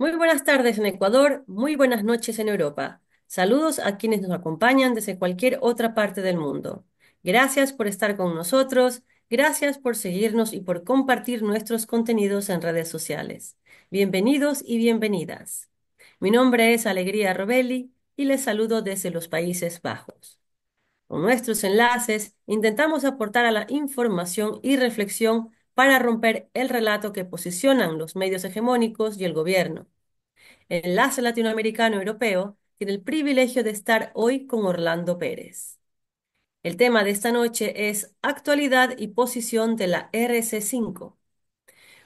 Muy buenas tardes en Ecuador, muy buenas noches en Europa. Saludos a quienes nos acompañan desde cualquier otra parte del mundo. Gracias por estar con nosotros, gracias por seguirnos y por compartir nuestros contenidos en redes sociales. Bienvenidos y bienvenidas. Mi nombre es Alegría Robelli y les saludo desde los Países Bajos. Con nuestros enlaces intentamos aportar a la información y reflexión para romper el relato que posicionan los medios hegemónicos y el gobierno. El Enlace Latinoamericano Europeo tiene el privilegio de estar hoy con Orlando Pérez. El tema de esta noche es Actualidad y posición de la RC5.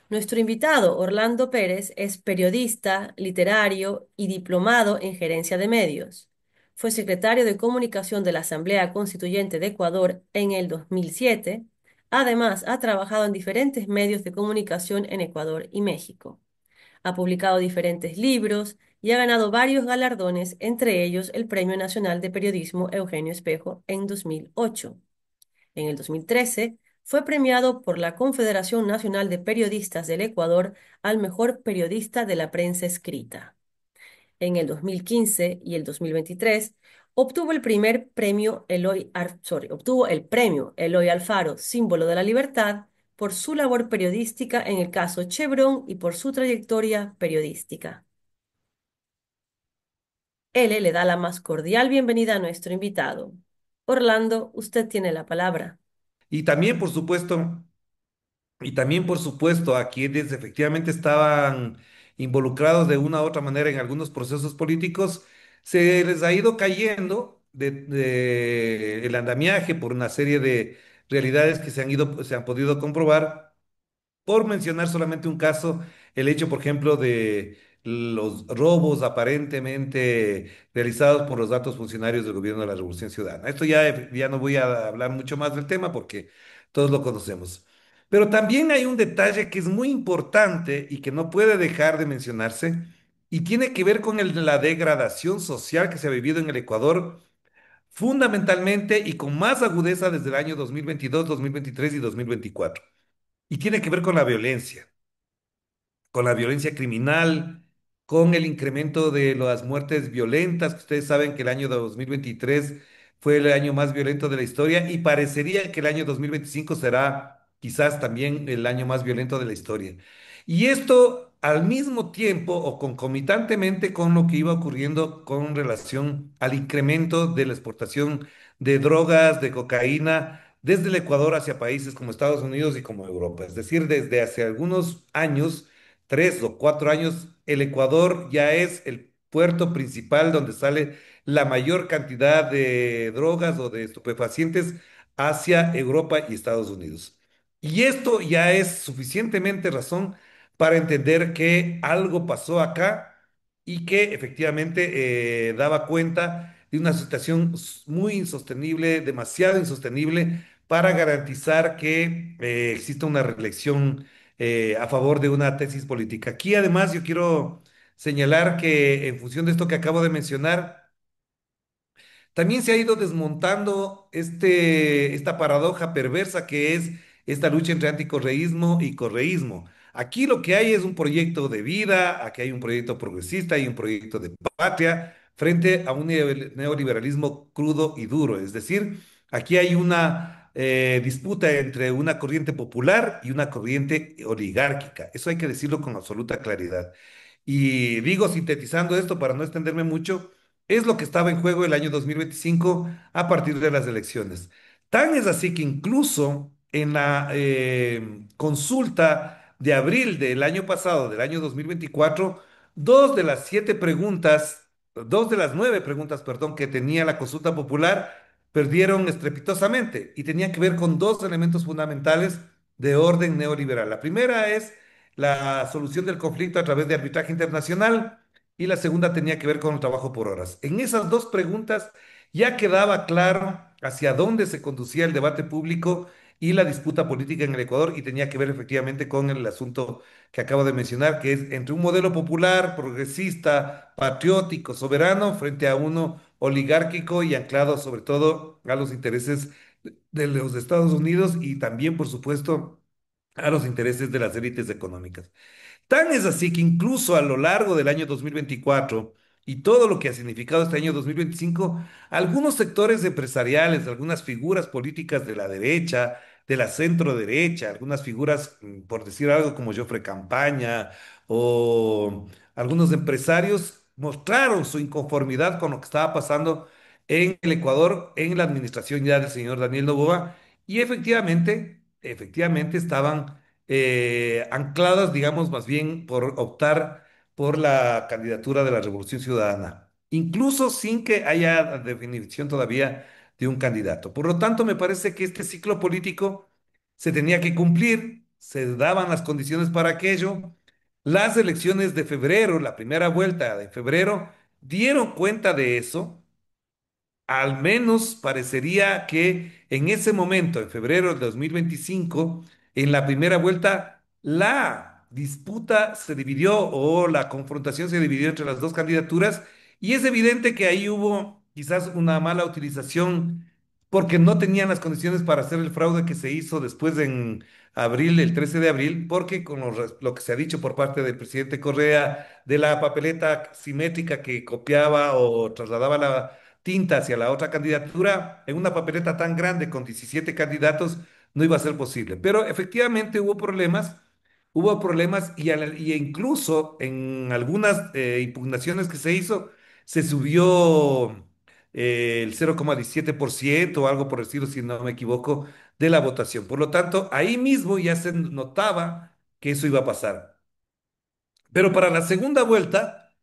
Nuestro invitado, Orlando Pérez, es periodista, literario y diplomado en gerencia de medios. Fue secretario de Comunicación de la Asamblea Constituyente de Ecuador en el 2007. Además, ha trabajado en diferentes medios de comunicación en Ecuador y México. Ha publicado diferentes libros y ha ganado varios galardones, entre ellos el Premio Nacional de Periodismo Eugenio Espejo en 2008. En el 2013 fue premiado por la Confederación Nacional de Periodistas del Ecuador al mejor periodista de la prensa escrita. En el 2015 y el 2023 obtuvo el premio Eloy Alfaro, símbolo de la libertad, por su labor periodística en el caso Chevron y por su trayectoria periodística. L le da la más cordial bienvenida a nuestro invitado. Orlando, usted tiene la palabra. Y también, por supuesto, a quienes efectivamente estaban involucrados de una u otra manera en algunos procesos políticos, se les ha ido cayendo el andamiaje por una serie de realidades que se han podido comprobar. Por mencionar solamente un caso, el hecho, por ejemplo, de los robos aparentemente realizados por los altos funcionarios del gobierno de la Revolución Ciudadana. Esto ya no voy a hablar mucho más del tema porque todos lo conocemos. Pero también hay un detalle que es muy importante y que no puede dejar de mencionarse y tiene que ver con la degradación social que se ha vivido en el Ecuador, fundamentalmente y con más agudeza desde el año 2022, 2023 y 2024. Y tiene que ver con la violencia criminal, con el incremento de las muertes violentas, que ustedes saben que el año 2023 fue el año más violento de la historia y parecería que el año 2025 será quizás también el año más violento de la historia. Y esto al mismo tiempo o concomitantemente con lo que iba ocurriendo con relación al incremento de la exportación de drogas, de cocaína, desde el Ecuador hacia países como Estados Unidos y como Europa. Es decir, desde hace algunos años, 3 o 4 años, el Ecuador ya es el puerto principal donde sale la mayor cantidad de drogas o de estupefacientes hacia Europa y Estados Unidos. Y esto ya es suficientemente razón para entender que algo pasó acá y que efectivamente daba cuenta de una situación muy insostenible, demasiado insostenible, para garantizar que exista una reelección a favor de una tesis política. Aquí además yo quiero señalar que en función de esto que acabo de mencionar, también se ha ido desmontando esta paradoja perversa que es esta lucha entre anticorreísmo y correísmo. Aquí lo que hay es un proyecto de vida, aquí hay un proyecto progresista y un proyecto de patria frente a un neoliberalismo crudo y duro. Es decir, aquí hay una disputa entre una corriente popular y una corriente oligárquica. Eso hay que decirlo con absoluta claridad. Y digo, sintetizando esto para no extenderme mucho, es lo que estaba en juego el año 2025 a partir de las elecciones. Tan es así que incluso en la consulta de abril del año pasado, del año 2024, dos de las 9 preguntas, perdón, que tenía la consulta popular, perdieron estrepitosamente y tenían que ver con dos elementos fundamentales de orden neoliberal. La primera es la solución del conflicto a través de arbitraje internacional y la segunda tenía que ver con el trabajo por horas. En esas dos preguntas ya quedaba claro hacia dónde se conducía el debate público y la disputa política en el Ecuador y tenía que ver efectivamente con el asunto que acabo de mencionar, que es entre un modelo popular, progresista, patriótico, soberano, frente a uno oligárquico y anclado sobre todo a los intereses de los Estados Unidos y también, por supuesto, a los intereses de las élites económicas. Tan es así que incluso a lo largo del año 2024 y todo lo que ha significado este año 2025, algunos sectores empresariales, algunas figuras políticas de la derecha, de la centro derecha, algunas figuras, por decir algo como Joffre Campaña o algunos empresarios, mostraron su inconformidad con lo que estaba pasando en el Ecuador, en la administración ya del señor Daniel Noboa, y efectivamente estaban ancladas, digamos, más bien por optar por la candidatura de la Revolución Ciudadana, incluso sin que haya definición todavía de un candidato. Por lo tanto, me parece que este ciclo político se tenía que cumplir, se daban las condiciones para aquello. Las elecciones de febrero, la primera vuelta de febrero, dieron cuenta de eso. Al menos parecería que en ese momento, en febrero de 2025, en la primera vuelta, la disputa se dividió o la confrontación se dividió entre las dos candidaturas y es evidente que ahí hubo quizás una mala utilización porque no tenían las condiciones para hacer el fraude que se hizo después en abril, el 13 de abril, porque con lo que se ha dicho por parte del presidente Correa de la papeleta simétrica que copiaba o trasladaba la tinta hacia la otra candidatura, en una papeleta tan grande con 17 candidatos, no iba a ser posible. Pero efectivamente hubo problemas y incluso en algunas impugnaciones que se hizo, se subió el 0,17% o algo por el estilo, si no me equivoco, de la votación. Por lo tanto, ahí mismo ya se notaba que eso iba a pasar. Pero para la segunda vuelta,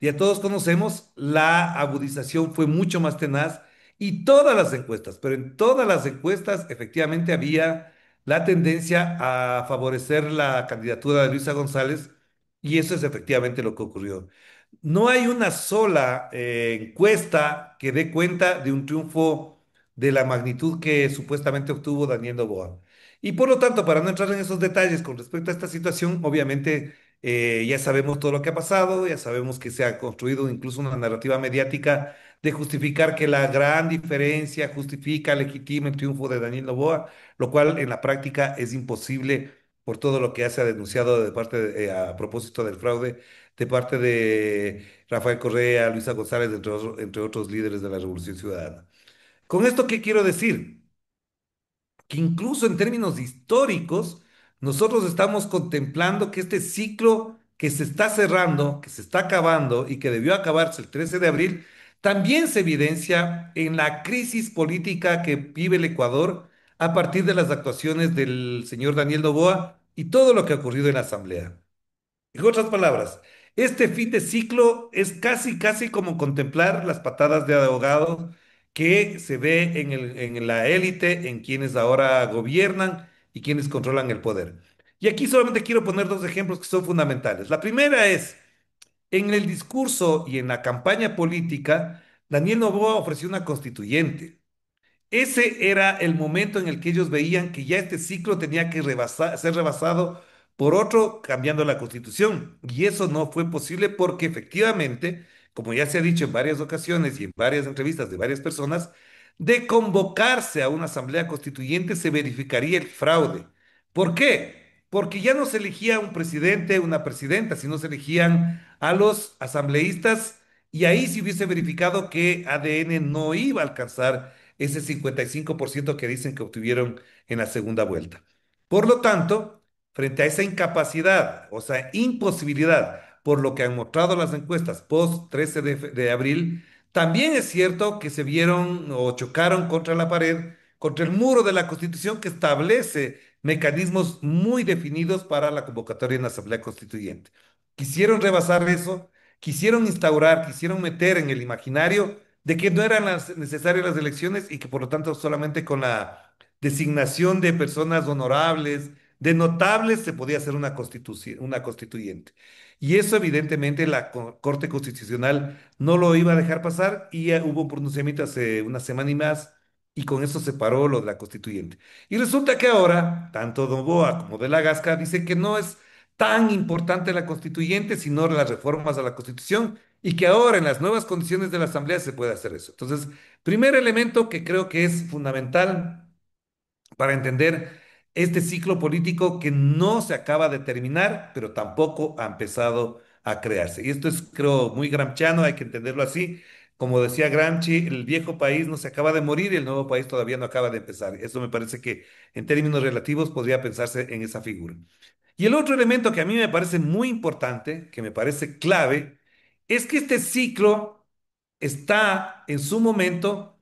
ya todos conocemos, la agudización fue mucho más tenaz y todas las encuestas, pero en todas las encuestas efectivamente había la tendencia a favorecer la candidatura de Luisa González y eso es efectivamente lo que ocurrió. No hay una sola encuesta que dé cuenta de un triunfo de la magnitud que supuestamente obtuvo Daniel Noboa. Y por lo tanto, para no entrar en esos detalles con respecto a esta situación, obviamente ya sabemos todo lo que ha pasado, ya sabemos que se ha construido incluso una narrativa mediática de justificar que la gran diferencia justifica, legitima el triunfo de Daniel Noboa, lo cual en la práctica es imposible por todo lo que ya se ha denunciado de parte a propósito del fraude de parte de Rafael Correa, Luisa González, entre otros líderes de la Revolución Ciudadana. ¿Con esto qué quiero decir? Que incluso en términos históricos, nosotros estamos contemplando que este ciclo que se está cerrando, que se está acabando y que debió acabarse el 13 de abril, también se evidencia en la crisis política que vive el Ecuador a partir de las actuaciones del señor Daniel Noboa y todo lo que ha ocurrido en la Asamblea. En otras palabras, este fin de ciclo es casi, casi como contemplar las patadas de ahogado que se ve en la élite, en quienes ahora gobiernan y quienes controlan el poder. Y aquí solamente quiero poner dos ejemplos que son fundamentales. La primera es, en el discurso y en la campaña política, Daniel Noboa ofreció una constituyente. Ese era el momento en el que ellos veían que ya este ciclo tenía que ser rebasado por otro cambiando la constitución. Y eso no fue posible porque efectivamente, como ya se ha dicho en varias ocasiones y en varias entrevistas de varias personas, de convocarse a una asamblea constituyente se verificaría el fraude. ¿Por qué? Porque ya no se elegía un presidente, una presidenta, sino se elegían a los asambleístas y ahí se hubiese verificado que ADN no iba a alcanzar ese 55% que dicen que obtuvieron en la segunda vuelta. Por lo tanto, frente a esa incapacidad, o sea, imposibilidad, por lo que han mostrado las encuestas post 13 de abril, también es cierto que se vieron o chocaron contra la pared, contra el muro de la Constitución que establece mecanismos muy definidos para la convocatoria en la Asamblea Constituyente. Quisieron rebasar eso, quisieron instaurar, quisieron meter en el imaginario de que no eran necesarias las elecciones y que por lo tanto solamente con la designación de personas honorables, de notables, se podía hacer una constituyente. Y eso evidentemente la Corte Constitucional no lo iba a dejar pasar y hubo un pronunciamiento hace una semana y más y con eso se paró lo de la constituyente. Y resulta que ahora, tanto Noboa como de la Gasca dicen que no es tan importante la constituyente, sino las reformas a la Constitución y que ahora en las nuevas condiciones de la Asamblea se puede hacer eso. Entonces, primer elemento que creo que es fundamental para entender este ciclo político que no se acaba de terminar, pero tampoco ha empezado a crearse. Y esto es, creo, muy gramsciano, hay que entenderlo así. Como decía Gramsci, el viejo país no se acaba de morir y el nuevo país todavía no acaba de empezar. Eso me parece que en términos relativos podría pensarse en esa figura. Y el otro elemento que a mí me parece muy importante, que me parece clave, es que este ciclo está en su momento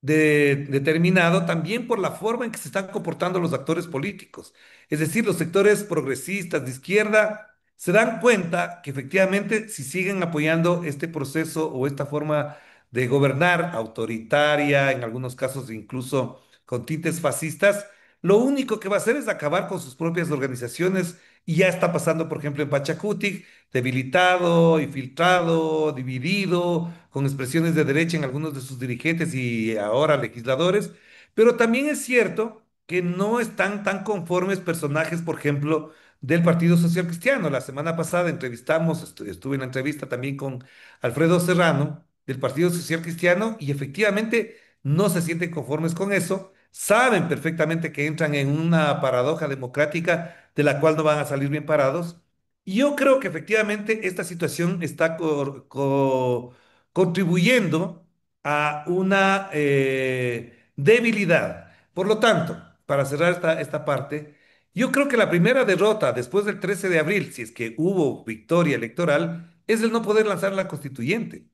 determinado también por la forma en que se están comportando los actores políticos. Es decir, los sectores progresistas de izquierda se dan cuenta que efectivamente si siguen apoyando este proceso o esta forma de gobernar autoritaria, en algunos casos incluso con tintes fascistas, lo único que va a hacer es acabar con sus propias organizaciones y ya está pasando, por ejemplo, en Pachacutic, debilitado, infiltrado, dividido, con expresiones de derecha en algunos de sus dirigentes y ahora legisladores, pero también es cierto que no están tan conformes personajes, por ejemplo, del Partido Social Cristiano. La semana pasada entrevistamos, estuve en la entrevista también con Alfredo Serrano del Partido Social Cristiano y efectivamente no se sienten conformes con eso, saben perfectamente que entran en una paradoja democrática de la cual no van a salir bien parados. Y yo creo que efectivamente esta situación está contribuyendo a una debilidad. Por lo tanto, para cerrar esta parte, yo creo que la primera derrota después del 13 de abril, si es que hubo victoria electoral, es el no poder lanzar la constituyente.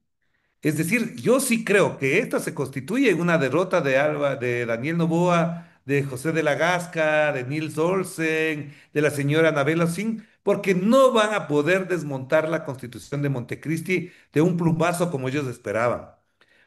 Es decir, yo sí creo que esta se constituye en una derrota de de Daniel Noboa, de José de la Gasca, de Nils Olsen, de la señora Anabela Singh, porque no van a poder desmontar la constitución de Montecristi de un plumazo como ellos esperaban.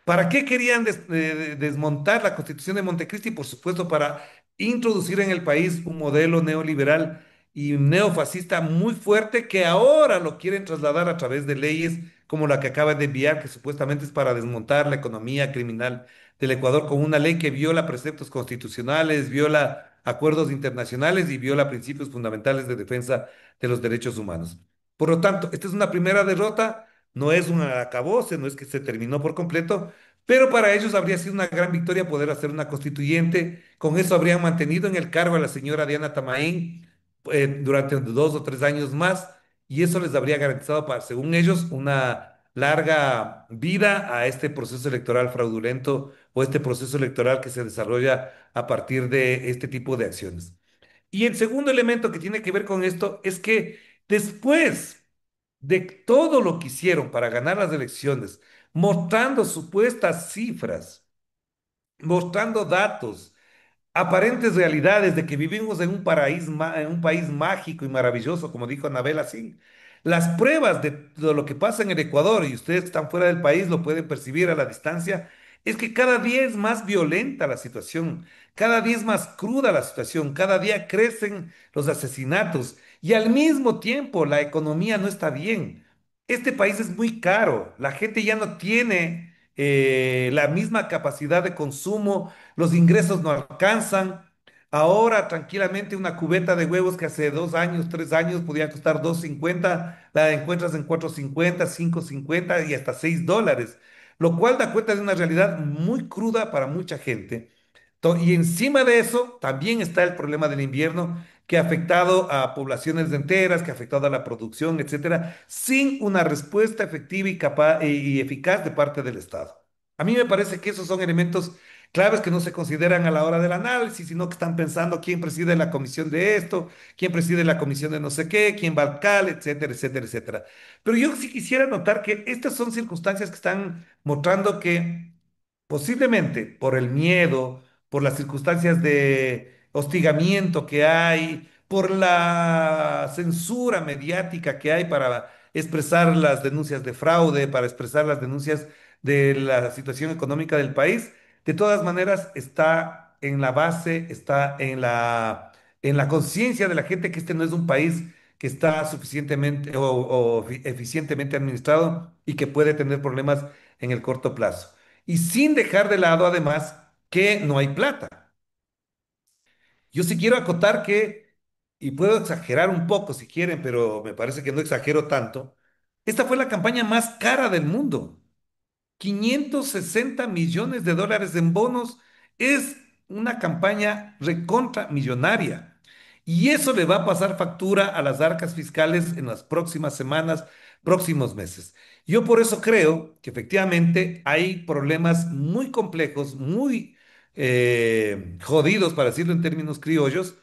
¿Para qué querían desmontar la Constitución de Montecristi? Por supuesto, para introducir en el país un modelo neoliberal y neofascista muy fuerte que ahora lo quieren trasladar a través de leyes como la que acaban de enviar, que supuestamente es para desmontar la economía criminal del Ecuador con una ley que viola preceptos constitucionales, viola acuerdos internacionales y viola principios fundamentales de defensa de los derechos humanos. Por lo tanto, esta es una primera derrota, no es un acabose, no es que se terminó por completo, pero para ellos habría sido una gran victoria poder hacer una constituyente. Con eso habrían mantenido en el cargo a la señora Diana Tamaín durante 2 o 3 años más y eso les habría garantizado, para, según ellos, una larga vida a este proceso electoral fraudulento o este proceso electoral que se desarrolla a partir de este tipo de acciones. Y el segundo elemento que tiene que ver con esto es que después de todo lo que hicieron para ganar las elecciones, mostrando supuestas cifras, mostrando datos, aparentes realidades de que vivimos en un paraíso, en un país mágico y maravilloso, como dijo Anabel Asín. Las pruebas de lo que pasa en el Ecuador, y ustedes que están fuera del país lo pueden percibir a la distancia, es que cada día es más violenta la situación, cada día es más cruda la situación, cada día crecen los asesinatos y al mismo tiempo la economía no está bien. Este país es muy caro, la gente ya no tiene la misma capacidad de consumo, los ingresos no alcanzan. Ahora, tranquilamente, una cubeta de huevos que hace 2 años, 3 años podía costar 2.50, la encuentras en 4.50, 5.50 y hasta $6, lo cual da cuenta de una realidad muy cruda para mucha gente. Y encima de eso, también está el problema del invierno que ha afectado a poblaciones enteras, que ha afectado a la producción, etcétera, sin una respuesta efectiva y capaz y eficaz de parte del Estado. A mí me parece que esos son elementos claves que no se consideran a la hora del análisis, sino que están pensando quién preside la comisión de esto, quién preside la comisión de no sé qué, quién va al CAL, etcétera, etcétera, etcétera. Pero yo sí quisiera notar que estas son circunstancias que están mostrando que posiblemente por el miedo, por las circunstancias de hostigamiento que hay, por la censura mediática que hay para expresar las denuncias de fraude, para expresar las denuncias de la situación económica del país, de todas maneras está en la base, está en la conciencia de la gente que este no es un país que está suficientemente o eficientemente administrado y que puede tener problemas en el corto plazo. Y sin dejar de lado, además, que no hay plata. Yo sí quiero acotar que, y puedo exagerar un poco si quieren, pero me parece que no exagero tanto, esta fue la campaña más cara del mundo. $560 millones en bonos es una campaña recontra millonaria. Y eso le va a pasar factura a las arcas fiscales en las próximas semanas, próximos meses. Yo por eso creo que efectivamente hay problemas muy complejos, muy jodidos, para decirlo en términos criollos,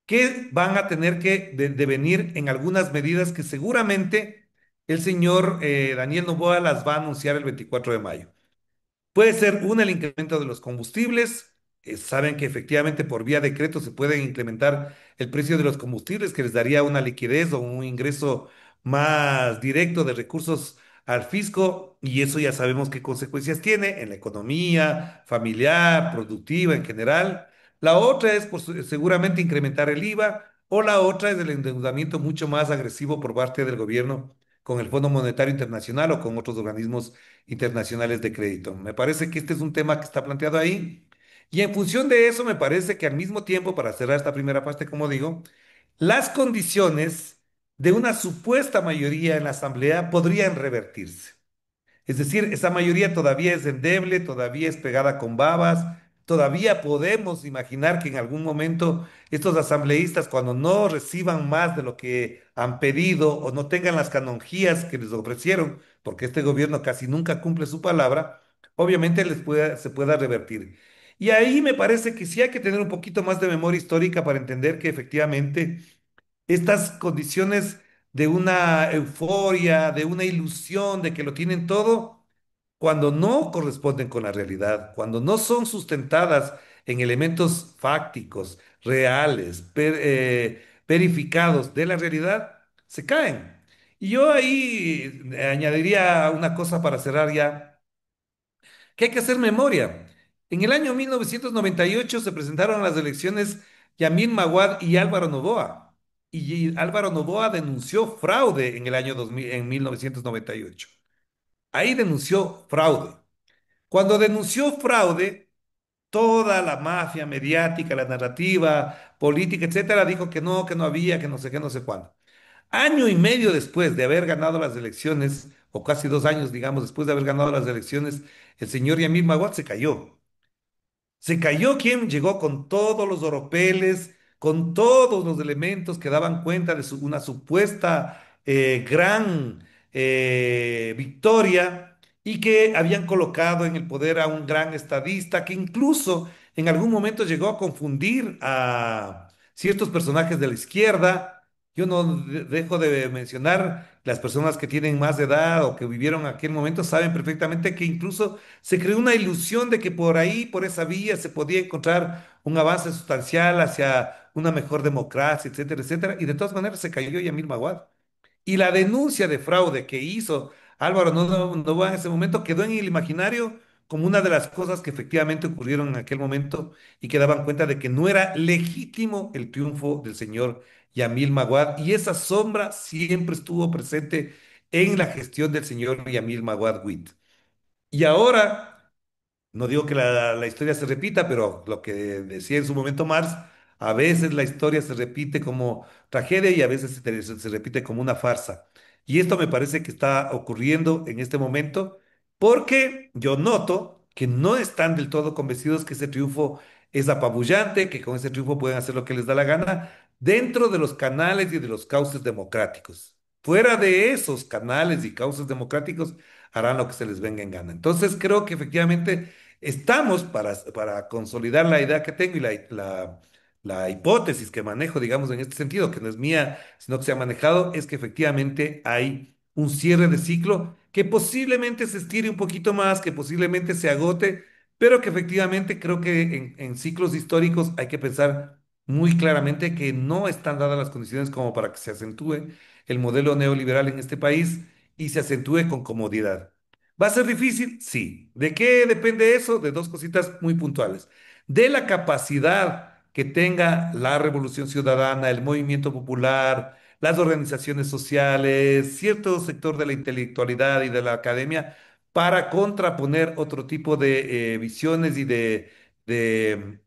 que van a tener que devenir en algunas medidas que seguramente el señor Daniel Noboa las va a anunciar el 24 de mayo. Puede ser una, el incremento de los combustibles. Saben que efectivamente por vía decreto se puede incrementar el precio de los combustibles, que les daría una liquidez o un ingreso más directo de recursos al fisco, y eso ya sabemos qué consecuencias tiene en la economía familiar, productiva en general. La otra es pues, seguramente incrementar el IVA, o la otra es el endeudamiento mucho más agresivo por parte del gobierno con el Fondo Monetario Internacional o con otros organismos internacionales de crédito. Me parece que este es un tema que está planteado ahí. Y en función de eso, me parece que al mismo tiempo, para cerrar esta primera parte, como digo, las condiciones de una supuesta mayoría en la Asamblea podrían revertirse. Es decir, esa mayoría todavía es endeble, todavía es pegada con babas, todavía podemos imaginar que en algún momento estos asambleístas, cuando no reciban más de lo que han pedido o no tengan las canonjías que les ofrecieron, porque este gobierno casi nunca cumple su palabra, obviamente se pueda revertir. Y ahí me parece que sí hay que tener un poquito más de memoria histórica para entender que efectivamente estas condiciones de una euforia, de una ilusión de que lo tienen todo, cuando no corresponden con la realidad, cuando no son sustentadas en elementos fácticos, reales, verificados de la realidad, se caen. Y yo ahí añadiría una cosa para cerrar ya, que hay que hacer memoria. En el año 1998 se presentaron a las elecciones Yamil Maguad y Álvaro Noboa. Y Álvaro Noboa denunció fraude en el año 2000, en 1998. Ahí denunció fraude. Cuando denunció fraude, toda la mafia mediática, la narrativa política, etcétera, dijo que no había, que no sé qué, no sé cuándo. Año y medio después de haber ganado las elecciones, o casi 2 años, digamos, después de haber ganado las elecciones, el señor Yamil Maguad se cayó. Se cayó quien llegó con todos los oropeles, con todos los elementos que daban cuenta de una supuesta gran victoria, y que habían colocado en el poder a un gran estadista que incluso en algún momento llegó a confundir a ciertos personajes de la izquierda. Yo no dejo de mencionar las personas que tienen más edad o que vivieron aquel momento, saben perfectamente que incluso se creó una ilusión de que por ahí, por esa vía, se podía encontrar un avance sustancial hacia una mejor democracia, etcétera, etcétera. Y de todas maneras se cayó Yamil Maguad. Y la denuncia de fraude que hizo Álvaro Noboa en ese momento quedó en el imaginario como una de las cosas que efectivamente ocurrieron en aquel momento, y que daban cuenta de que no era legítimo el triunfo del señor Yamil Maguad. Y esa sombra siempre estuvo presente en la gestión del señor Yamil Maguad Wit. Y ahora, no digo que la historia se repita, pero lo que decía en su momento Marx, a veces la historia se repite como tragedia y a veces se repite como una farsa. Y esto me parece que está ocurriendo en este momento, porque yo noto que no están del todo convencidos que ese triunfo es apabullante, que con ese triunfo pueden hacer lo que les da la gana dentro de los canales y de los cauces democráticos. Fuera de esos canales y cauces democráticos, harán lo que se les venga en gana. Entonces creo que efectivamente estamos para consolidar la idea que tengo y la hipótesis que manejo, digamos, en este sentido, que no es mía, sino que se ha manejado, es que efectivamente hay un cierre de ciclo que posiblemente se estire un poquito más, que posiblemente se agote, pero que efectivamente creo que en ciclos históricos hay que pensar muy claramente que no están dadas las condiciones como para que se acentúe el modelo neoliberal en este país y se acentúe con comodidad. ¿Va a ser difícil? Sí. ¿De qué depende eso? De dos cositas muy puntuales. De la capacidad que tenga la Revolución Ciudadana, el movimiento popular, las organizaciones sociales, cierto sector de la intelectualidad y de la academia para contraponer otro tipo de visiones y de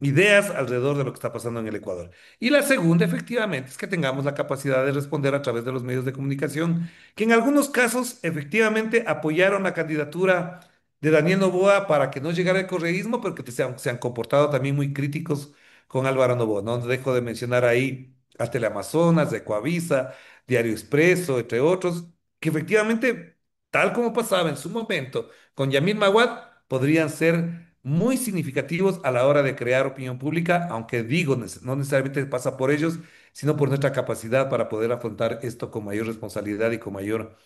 ideas alrededor de lo que está pasando en el Ecuador. Y la segunda, efectivamente, es que tengamos la capacidad de responder a través de los medios de comunicación que en algunos casos efectivamente apoyaron la candidatura de Daniel Noboa para que no llegara el correísmo, pero que se han comportado también muy críticos con Álvaro Noboa. No dejo de mencionar ahí a Teleamazonas, de Ecoavisa, Diario Expreso, entre otros, que efectivamente, tal como pasaba en su momento con Yamil Maguad, podrían ser muy significativos a la hora de crear opinión pública, aunque digo, no necesariamente pasa por ellos, sino por nuestra capacidad para poder afrontar esto con mayor responsabilidad y con mayor,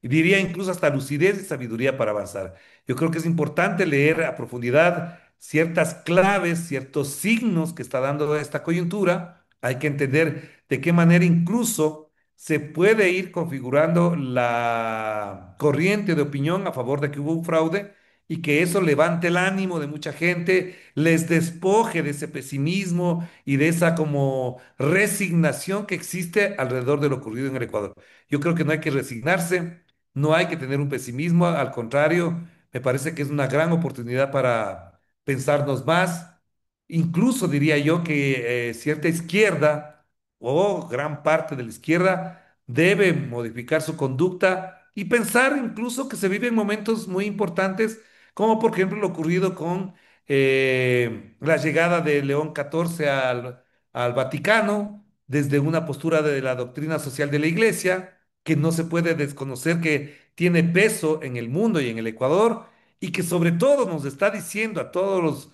y diría incluso hasta lucidez y sabiduría para avanzar. Yo creo que es importante leer a profundidad ciertas claves, ciertos signos que está dando esta coyuntura. Hay que entender de qué manera incluso se puede ir configurando la corriente de opinión a favor de que hubo un fraude y que eso levante el ánimo de mucha gente, les despoje de ese pesimismo y de esa como resignación que existe alrededor de lo ocurrido en el Ecuador. Yo creo que no hay que resignarse, no hay que tener un pesimismo, al contrario, me parece que es una gran oportunidad para pensarnos más. Incluso diría yo que cierta izquierda o gran parte de la izquierda debe modificar su conducta y pensar incluso que se viven momentos muy importantes, como por ejemplo lo ocurrido con la llegada de León XIV al Vaticano desde una postura de la doctrina social de la Iglesia que no se puede desconocer que tiene peso en el mundo y en el Ecuador y que sobre todo nos está diciendo a todos los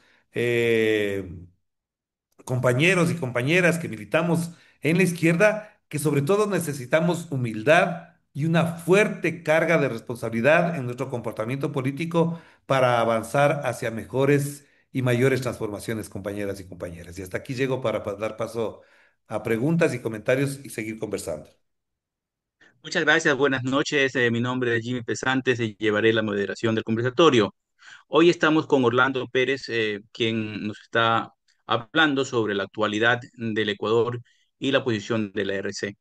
compañeros y compañeras que militamos en la izquierda que sobre todo necesitamos humildad y una fuerte carga de responsabilidad en nuestro comportamiento político para avanzar hacia mejores y mayores transformaciones, compañeras y compañeras. Y hasta aquí llego para dar paso a preguntas y comentarios y seguir conversando. Muchas gracias, buenas noches. Mi nombre es Jimmy Pesantes y llevaré la moderación del conversatorio. Hoy estamos con Orlando Pérez, quien nos está hablando sobre la actualidad del Ecuador y la posición de la RC.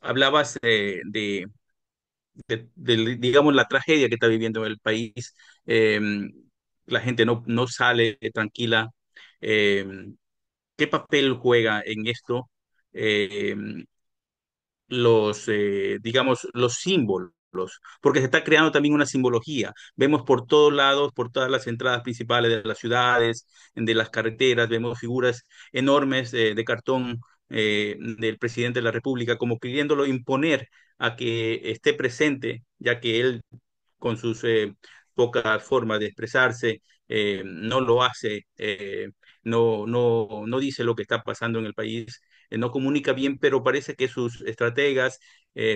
Hablabas digamos, la tragedia que está viviendo el país. Eh, la gente no sale tranquila. Eh, ¿Qué papel juega en esto? Eh, digamos, los símbolos, porque se está creando también una simbología. Vemos por todos lados, por todas las entradas principales de las ciudades, de las carreteras, vemos figuras enormes de cartón del presidente de la República, como pidiéndolo imponer a que esté presente, ya que él con sus pocas formas de expresarse, no lo hace, no dice lo que está pasando en el país, no comunica bien, pero parece que sus estrategas,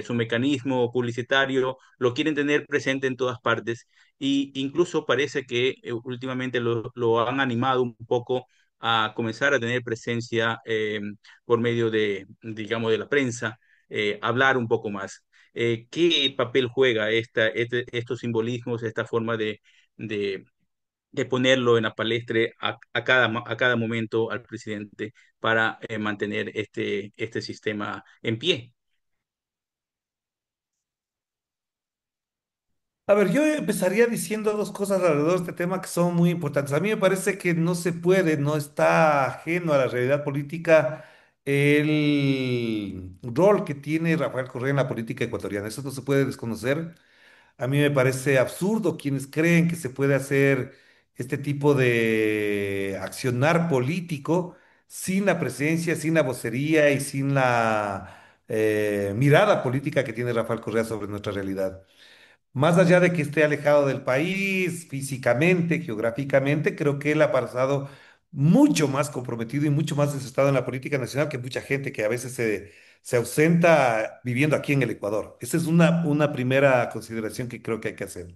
su mecanismo publicitario, lo quieren tener presente en todas partes y incluso parece que últimamente lo han animado un poco a comenzar a tener presencia por medio de, digamos, de la prensa, hablar un poco más. ¿Qué papel juega estos simbolismos, esta forma de, de ponerlo en la palestra a cada momento al presidente para mantener este sistema en pie? A ver, yo empezaría diciendo dos cosas alrededor de este tema que son muy importantes. A mí me parece que no se puede, no está ajeno a la realidad política el rol que tiene Rafael Correa en la política ecuatoriana. Eso no se puede desconocer. A mí me parece absurdo quienes creen que se puede hacer este tipo de accionar político sin la presencia, sin la vocería y sin la mirada política que tiene Rafael Correa sobre nuestra realidad. Más allá de que esté alejado del país físicamente, geográficamente, creo que él ha pasado mucho más comprometido y mucho más desestado en la política nacional que mucha gente que a veces se ausenta viviendo aquí en el Ecuador. Esa es una primera consideración que creo que hay que hacer.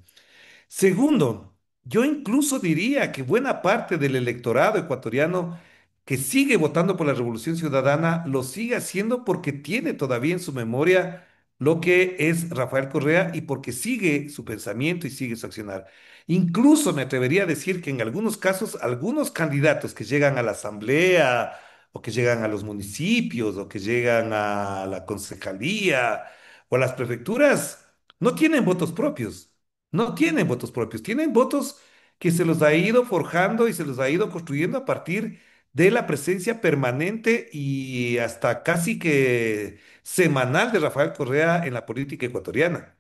Segundo, yo incluso diría que buena parte del electorado ecuatoriano que sigue votando por la Revolución Ciudadana lo sigue haciendo porque tiene todavía en su memoria lo que es Rafael Correa y porque sigue su pensamiento y sigue su accionar. Incluso me atrevería a decir que en algunos casos, algunos candidatos que llegan a la asamblea o que llegan a los municipios o que llegan a la concejalía o a las prefecturas, no tienen votos propios. No tienen votos propios, tienen votos que se los ha ido forjando y se los ha ido construyendo a partir de la presencia permanente y hasta casi que semanal de Rafael Correa en la política ecuatoriana.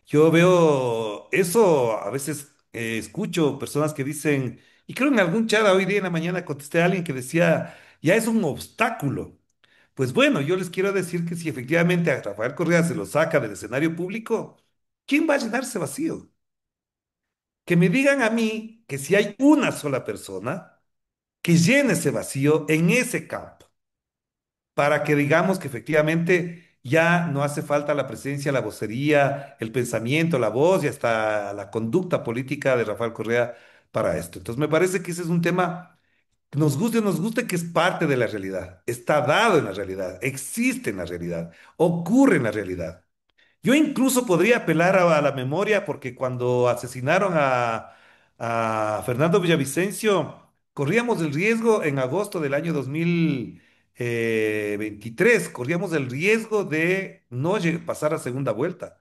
Yo veo eso, a veces escucho personas que dicen, y creo en algún chat hoy día en la mañana contesté a alguien que decía, ya es un obstáculo. Pues bueno, yo les quiero decir que si efectivamente a Rafael Correa se lo saca del escenario público, ¿quién va a llenar ese vacío? Que me digan a mí que si hay una sola persona que llene ese vacío en ese campo, para que digamos que efectivamente ya no hace falta la presencia, la vocería, el pensamiento, la voz y hasta la conducta política de Rafael Correa para esto. Entonces me parece que ese es un tema, nos guste o nos guste, que es parte de la realidad, está dado en la realidad, existe en la realidad, ocurre en la realidad. Yo incluso podría apelar a la memoria porque cuando asesinaron a Fernando Villavicencio, corríamos el riesgo en agosto del año 2023, corríamos el riesgo de no pasar a segunda vuelta.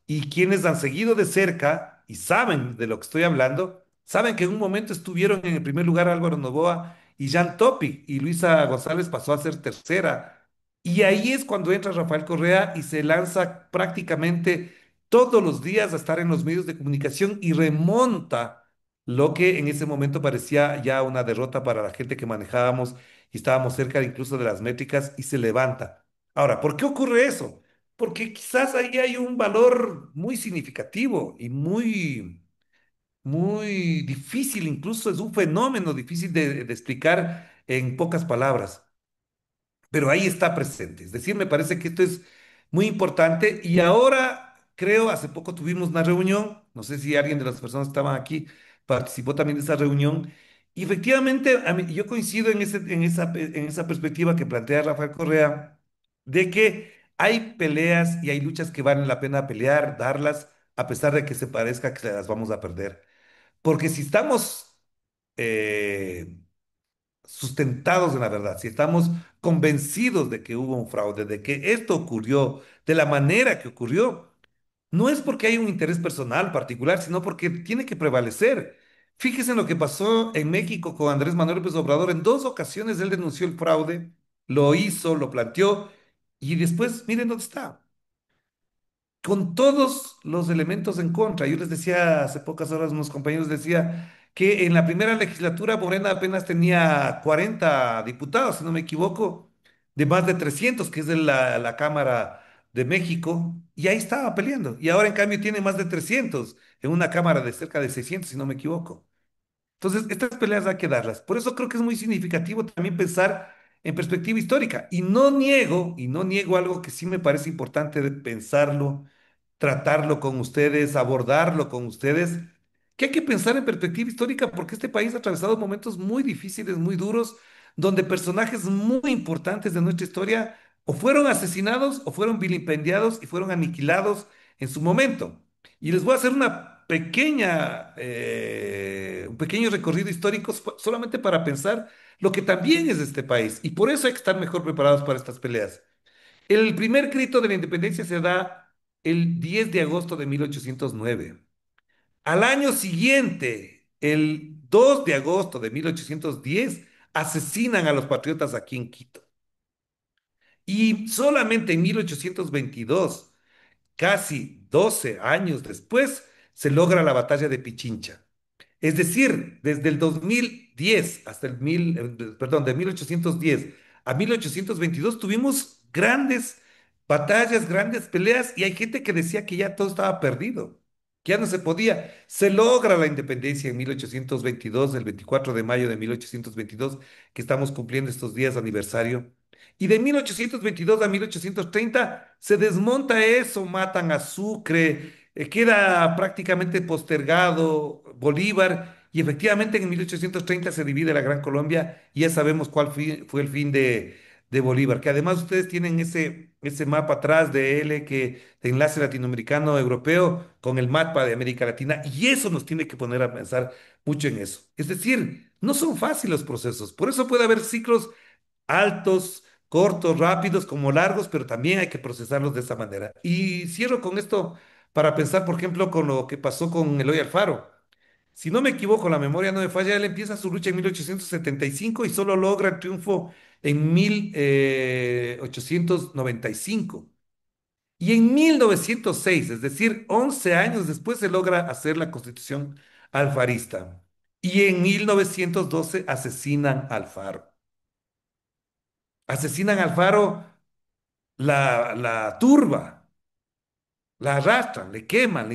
Y quienes han seguido de cerca y saben de lo que estoy hablando, saben que en un momento estuvieron en el primer lugar Álvaro Novoa y Jan Topic, y Luisa González pasó a ser tercera. Y ahí es cuando entra Rafael Correa y se lanza prácticamente todos los días a estar en los medios de comunicación y remonta lo que en ese momento parecía ya una derrota para la gente que manejábamos y estábamos cerca incluso de las métricas, y se levanta. Ahora, ¿por qué ocurre eso? Porque quizás ahí hay un valor muy significativo y muy difícil, incluso es un fenómeno difícil de explicar en pocas palabras, pero ahí está presente. Es decir, me parece que esto es muy importante y ahora creo, hace poco tuvimos una reunión, no sé si alguien de las personas que estaban aquí participó también de esa reunión, y efectivamente yo coincido en esa perspectiva que plantea Rafael Correa, de que hay peleas y hay luchas que valen la pena pelear, darlas, a pesar de que se parezca que las vamos a perder. Porque si estamos eh, sustentados en la verdad, si estamos convencidos de que hubo un fraude, de que esto ocurrió de la manera que ocurrió, no es porque hay un interés personal particular, sino porque tiene que prevalecer. Fíjese en lo que pasó en México con Andrés Manuel López Obrador. En dos ocasiones él denunció el fraude, lo hizo, lo planteó, y después, miren dónde está, con todos los elementos en contra. Yo les decía hace pocas horas, unos compañeros decía que en la primera legislatura Morena apenas tenía 40 diputados, si no me equivoco, de más de 300, que es de la Cámara de México, y ahí estaba peleando. Y ahora en cambio tiene más de 300 en una Cámara de cerca de 600, si no me equivoco. Entonces, estas peleas hay que darlas. Por eso creo que es muy significativo también pensar en perspectiva histórica. Y no niego algo que sí me parece importante de pensarlo, tratarlo con ustedes, abordarlo con ustedes, que hay que pensar en perspectiva histórica porque este país ha atravesado momentos muy difíciles, muy duros, donde personajes muy importantes de nuestra historia o fueron asesinados o fueron vilipendiados y fueron aniquilados en su momento. Y les voy a hacer un pequeño recorrido histórico solamente para pensar lo que también es este país. Y por eso hay que estar mejor preparados para estas peleas. El primer grito de la independencia se da el 10 de agosto de 1809. Al año siguiente, el 2 de agosto de 1810, asesinan a los patriotas aquí en Quito. Y solamente en 1822, casi 12 años después, se logra la batalla de Pichincha. Es decir, desde el 2010 hasta perdón, de 1810 a 1822 tuvimos grandes batallas, grandes peleas, y hay gente que decía que ya todo estaba perdido, que ya no se podía. Se logra la independencia en 1822, el 24 de mayo de 1822, que estamos cumpliendo estos días aniversario. Y de 1822 a 1830 se desmonta eso, matan a Sucre, queda prácticamente postergado Bolívar, y efectivamente en 1830 se divide la Gran Colombia y ya sabemos cuál fue el fin de Bolívar, que además ustedes tienen ese mapa atrás de él, que de enlace latinoamericano-europeo con el mapa de América Latina, y eso nos tiene que poner a pensar mucho en eso. Es decir, no son fáciles los procesos, por eso puede haber ciclos altos, cortos, rápidos, como largos, pero también hay que procesarlos de esa manera. Y cierro con esto para pensar, por ejemplo, con lo que pasó con Eloy Alfaro. Si no me equivoco, la memoria no me falla, él empieza su lucha en 1875 y solo logra el triunfo en 1895. Y en 1906, es decir, 11 años después, se logra hacer la constitución alfarista. Y en 1912 asesinan a Alfaro. Asesinan a Alfaro, la turba. La arrastran, le queman,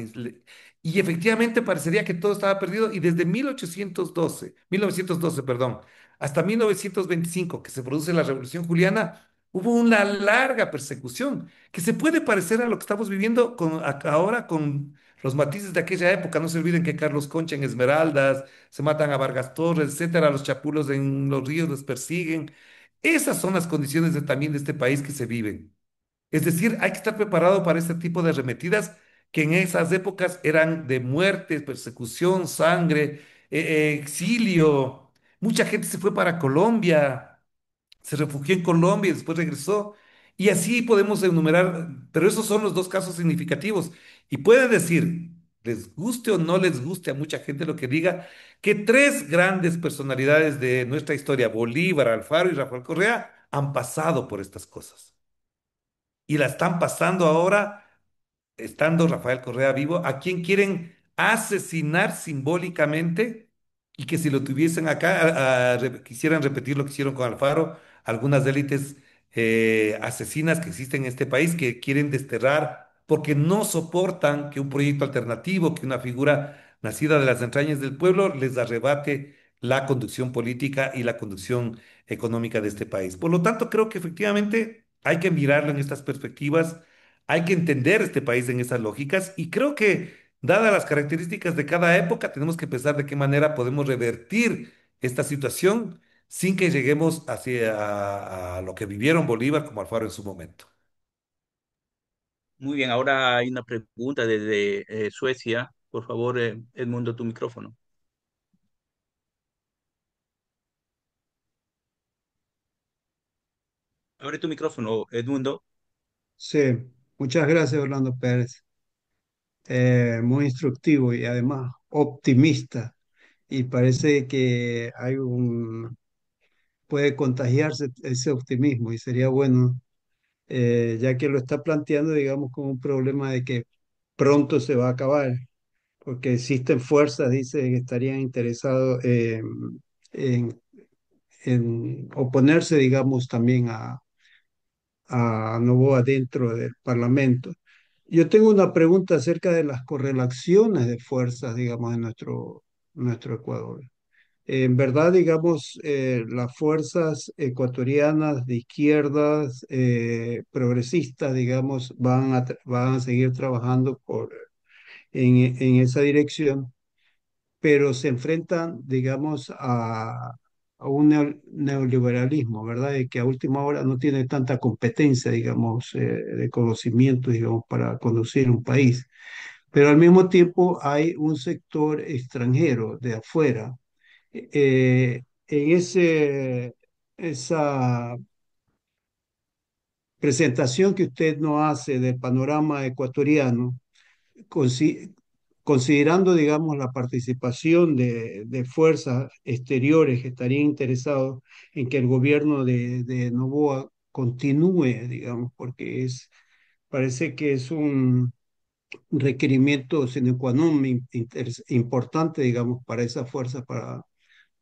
y efectivamente parecería que todo estaba perdido. Y desde 1912, perdón, hasta 1925, que se produce la Revolución Juliana, hubo una larga persecución que se puede parecer a lo que estamos viviendo ahora con los matices de aquella época. No se olviden que Carlos Concha en Esmeraldas, se matan a Vargas Torres, etcétera, los chapulos en los ríos les persiguen. Esas son las condiciones también de este país que se viven. Es decir, hay que estar preparado para este tipo de arremetidas que en esas épocas eran de muerte, persecución, sangre, exilio. Mucha gente se fue para Colombia, se refugió en Colombia y después regresó. Y así podemos enumerar, pero esos son los dos casos significativos. Y puede decir, les guste o no les guste a mucha gente lo que diga, que tres grandes personalidades de nuestra historia, Bolívar, Alfaro y Rafael Correa, han pasado por estas cosas y la están pasando ahora, estando Rafael Correa vivo, a quien quieren asesinar simbólicamente y que si lo tuviesen acá, quisieran repetir lo que hicieron con Alfaro, algunas élites asesinas que existen en este país que quieren desterrar porque no soportan que un proyecto alternativo, que una figura nacida de las entrañas del pueblo les arrebate la conducción política y la conducción económica de este país. Por lo tanto, creo que efectivamente hay que mirarlo en estas perspectivas, hay que entender este país en esas lógicas y creo que, dadas las características de cada época, tenemos que pensar de qué manera podemos revertir esta situación sin que lleguemos a lo que vivieron Bolívar como Alfaro en su momento. Muy bien, ahora hay una pregunta desde Suecia. Por favor, Edmundo, tu micrófono. Abre tu micrófono, Edmundo. Sí, muchas gracias, Orlando Pérez. Muy instructivo y además optimista. Y parece que puede contagiarse ese optimismo y sería bueno, ya que lo está planteando, digamos, como un problema de que pronto se va a acabar, porque existen fuerzas, dice, que estarían interesados en, en oponerse, digamos, también a Noboa dentro del Parlamento. Yo tengo una pregunta acerca de las correlaciones de fuerzas, digamos, en nuestro Ecuador. En verdad, digamos, las fuerzas ecuatorianas de izquierdas, progresistas, digamos, van a seguir trabajando en esa dirección, pero se enfrentan, digamos, a un neoliberalismo, ¿verdad? De que a última hora no tiene tanta competencia, digamos, de conocimiento, digamos, para conducir un país. Pero al mismo tiempo hay un sector extranjero de afuera. En esa presentación que usted nos hace del panorama ecuatoriano, consi- considerando, digamos, la participación de fuerzas exteriores que estarían interesados en que el gobierno de Noboa continúe, digamos, porque parece que es un requerimiento sine qua non importante, digamos, para esa fuerza,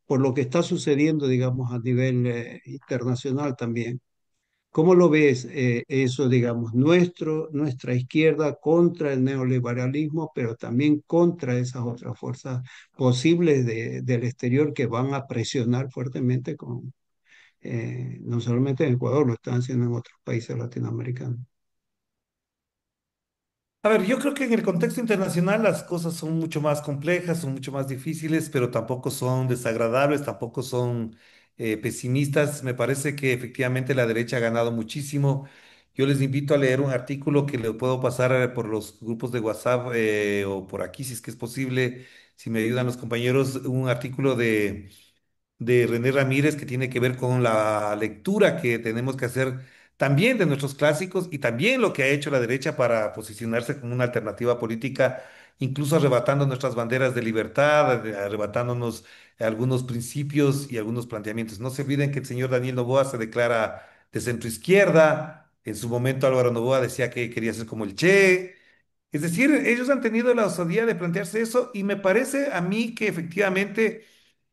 por lo que está sucediendo, digamos, a nivel internacional también. ¿Cómo lo ves eso, digamos, nuestra izquierda contra el neoliberalismo, pero también contra esas otras fuerzas posibles del exterior que van a presionar fuertemente no solamente en Ecuador, lo están haciendo en otros países latinoamericanos? A ver, yo creo que en el contexto internacional las cosas son mucho más complejas, son mucho más difíciles, pero tampoco son desagradables, tampoco son pesimistas. Me parece que efectivamente la derecha ha ganado muchísimo. Yo les invito a leer un artículo que le puedo pasar por los grupos de WhatsApp o por aquí, si es que es posible, si me ayudan los compañeros, un artículo de René Ramírez que tiene que ver con la lectura que tenemos que hacer también de nuestros clásicos y también lo que ha hecho la derecha para posicionarse como una alternativa política, incluso arrebatando nuestras banderas de libertad, arrebatándonos algunos principios y algunos planteamientos. No se olviden que el señor Daniel Noboa se declara de centro izquierda. En su momento Álvaro Noboa decía que quería ser como el Che. Es decir, ellos han tenido la osadía de plantearse eso y me parece a mí que efectivamente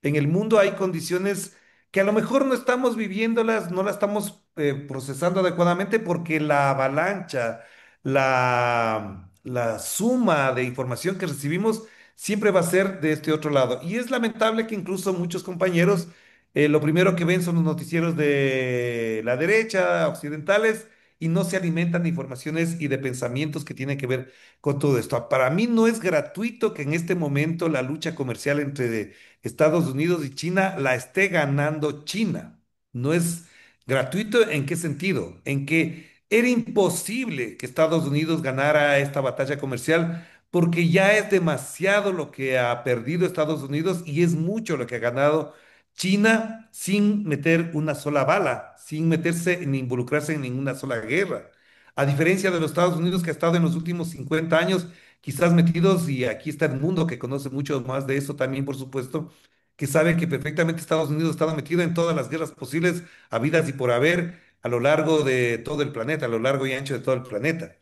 en el mundo hay condiciones que a lo mejor no estamos viviéndolas, no las estamos procesando adecuadamente porque la avalancha, la suma de información que recibimos siempre va a ser de este otro lado. Y es lamentable que incluso muchos compañeros lo primero que ven son los noticieros de la derecha, occidentales, y no se alimentan de informaciones y de pensamientos que tienen que ver con todo esto. Para mí no es gratuito que en este momento la lucha comercial entre Estados Unidos y China la esté ganando China. No es gratuito ¿en qué sentido? En que era imposible que Estados Unidos ganara esta batalla comercial porque ya es demasiado lo que ha perdido Estados Unidos y es mucho lo que ha ganado China sin meter una sola bala, sin meterse ni involucrarse en ninguna sola guerra. A diferencia de los Estados Unidos que ha estado en los últimos 50 años quizás metidos, y aquí está el mundo que conoce mucho más de eso también, por supuesto, que sabe que perfectamente Estados Unidos ha estado metido en todas las guerras posibles, habidas y por haber, a lo largo de todo el planeta, a lo largo y ancho de todo el planeta.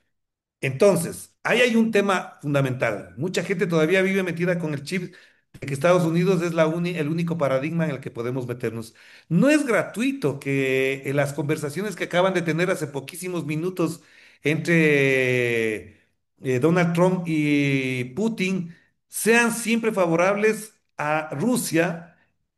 Entonces, ahí hay un tema fundamental. Mucha gente todavía vive metida con el chip de que Estados Unidos es el único paradigma en el que podemos meternos. No es gratuito que las conversaciones que acaban de tener hace poquísimos minutos entre Donald Trump y Putin sean siempre favorables a Rusia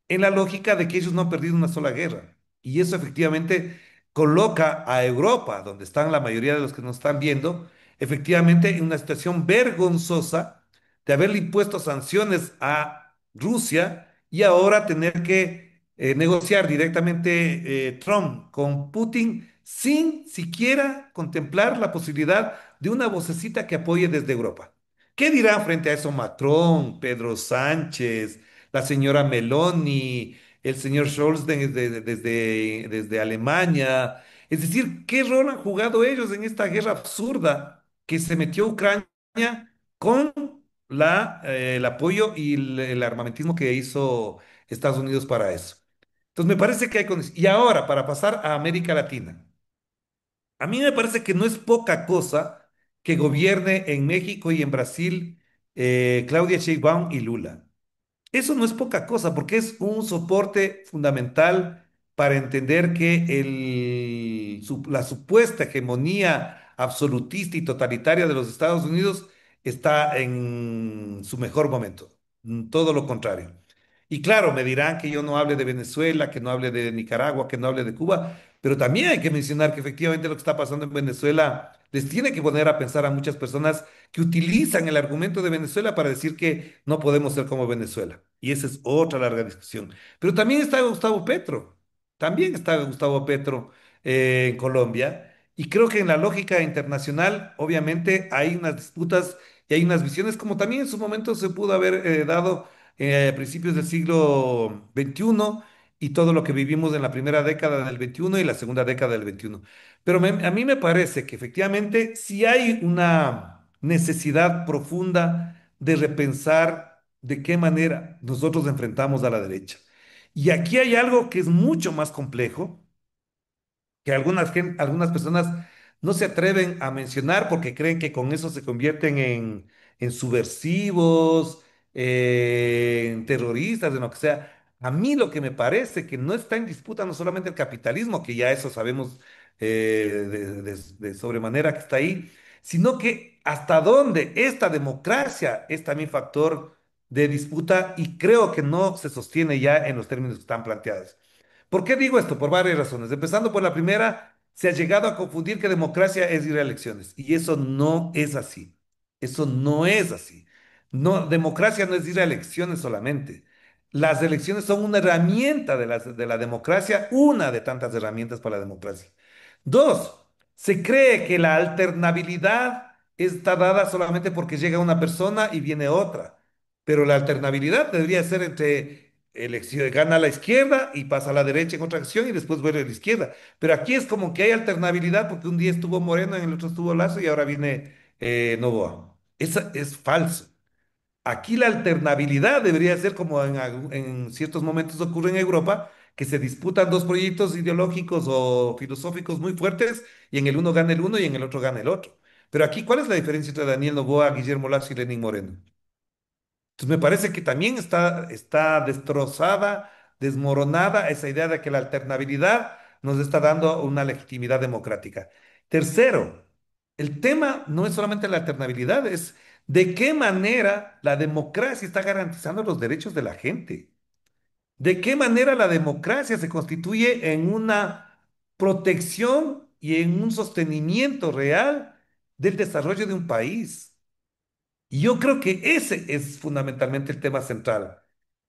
en la lógica de que ellos no han perdido una sola guerra. Y eso efectivamente coloca a Europa, donde están la mayoría de los que nos están viendo, efectivamente en una situación vergonzosa de haberle impuesto sanciones a Rusia y ahora tener que negociar directamente Trump con Putin sin siquiera contemplar la posibilidad de una vocecita que apoye desde Europa. ¿Qué dirán frente a eso Macron, Pedro Sánchez, la señora Meloni, el señor Scholz desde Alemania? Es decir, ¿qué rol han jugado ellos en esta guerra absurda que se metió Ucrania con el apoyo y el armamentismo que hizo Estados Unidos para eso? Entonces, me parece que hay condiciones. Y ahora, para pasar a América Latina, a mí me parece que no es poca cosa que gobierne en México y en Brasil Claudia Sheinbaum y Lula. Eso no es poca cosa, porque es un soporte fundamental para entender que la supuesta hegemonía absolutista y totalitaria de los Estados Unidos está en su mejor momento. Todo lo contrario. Y claro, me dirán que yo no hable de Venezuela, que no hable de Nicaragua, que no hable de Cuba, pero también hay que mencionar que efectivamente lo que está pasando en Venezuela les tiene que poner a pensar a muchas personas que utilizan el argumento de Venezuela para decir que no podemos ser como Venezuela. Y esa es otra larga discusión. Pero también está Gustavo Petro. También está Gustavo Petro en Colombia. Y creo que en la lógica internacional, obviamente, hay unas disputas y hay unas visiones, como también en su momento se pudo haber dado a principios del siglo XXI y todo lo que vivimos en la primera década del XXI y la segunda década del XXI. Pero a mí me parece que efectivamente sí hay una necesidad profunda de repensar de qué manera nosotros enfrentamos a la derecha. Y aquí hay algo que es mucho más complejo, que algunas personas no se atreven a mencionar porque creen que con eso se convierten en subversivos, en terroristas, en lo que sea. A mí lo que me parece que no está en disputa no solamente el capitalismo, que ya eso sabemos de sobremanera que está ahí, sino que hasta dónde esta democracia es también factor de disputa y creo que no se sostiene ya en los términos que están planteados. ¿Por qué digo esto? Por varias razones. Empezando por la primera, se ha llegado a confundir que democracia es ir a elecciones y eso no es así. Eso no es así. No, democracia no es ir a elecciones solamente. Las elecciones son una herramienta de la democracia, una de tantas herramientas para la democracia. Dos, se cree que la alternabilidad está dada solamente porque llega una persona y viene otra, pero la alternabilidad debería ser entre elección, gana la izquierda y pasa a la derecha en otra acción y después vuelve a la izquierda. Pero aquí es como que hay alternabilidad porque un día estuvo Moreno, en el otro estuvo Lazo y ahora viene Novoa. Eso es falso. Aquí la alternabilidad debería ser como en ciertos momentos ocurre en Europa, que se disputan dos proyectos ideológicos o filosóficos muy fuertes y en el uno gana el uno y en el otro gana el otro. Pero aquí, ¿cuál es la diferencia entre Daniel Noboa, Guillermo Lasso y Lenín Moreno? Entonces me parece que también está destrozada, desmoronada esa idea de que la alternabilidad nos está dando una legitimidad democrática. Tercero, el tema no es solamente la alternabilidad, es de qué manera la democracia está garantizando los derechos de la gente. De qué manera la democracia se constituye en una protección y en un sostenimiento real del desarrollo de un país. Y yo creo que ese es fundamentalmente el tema central.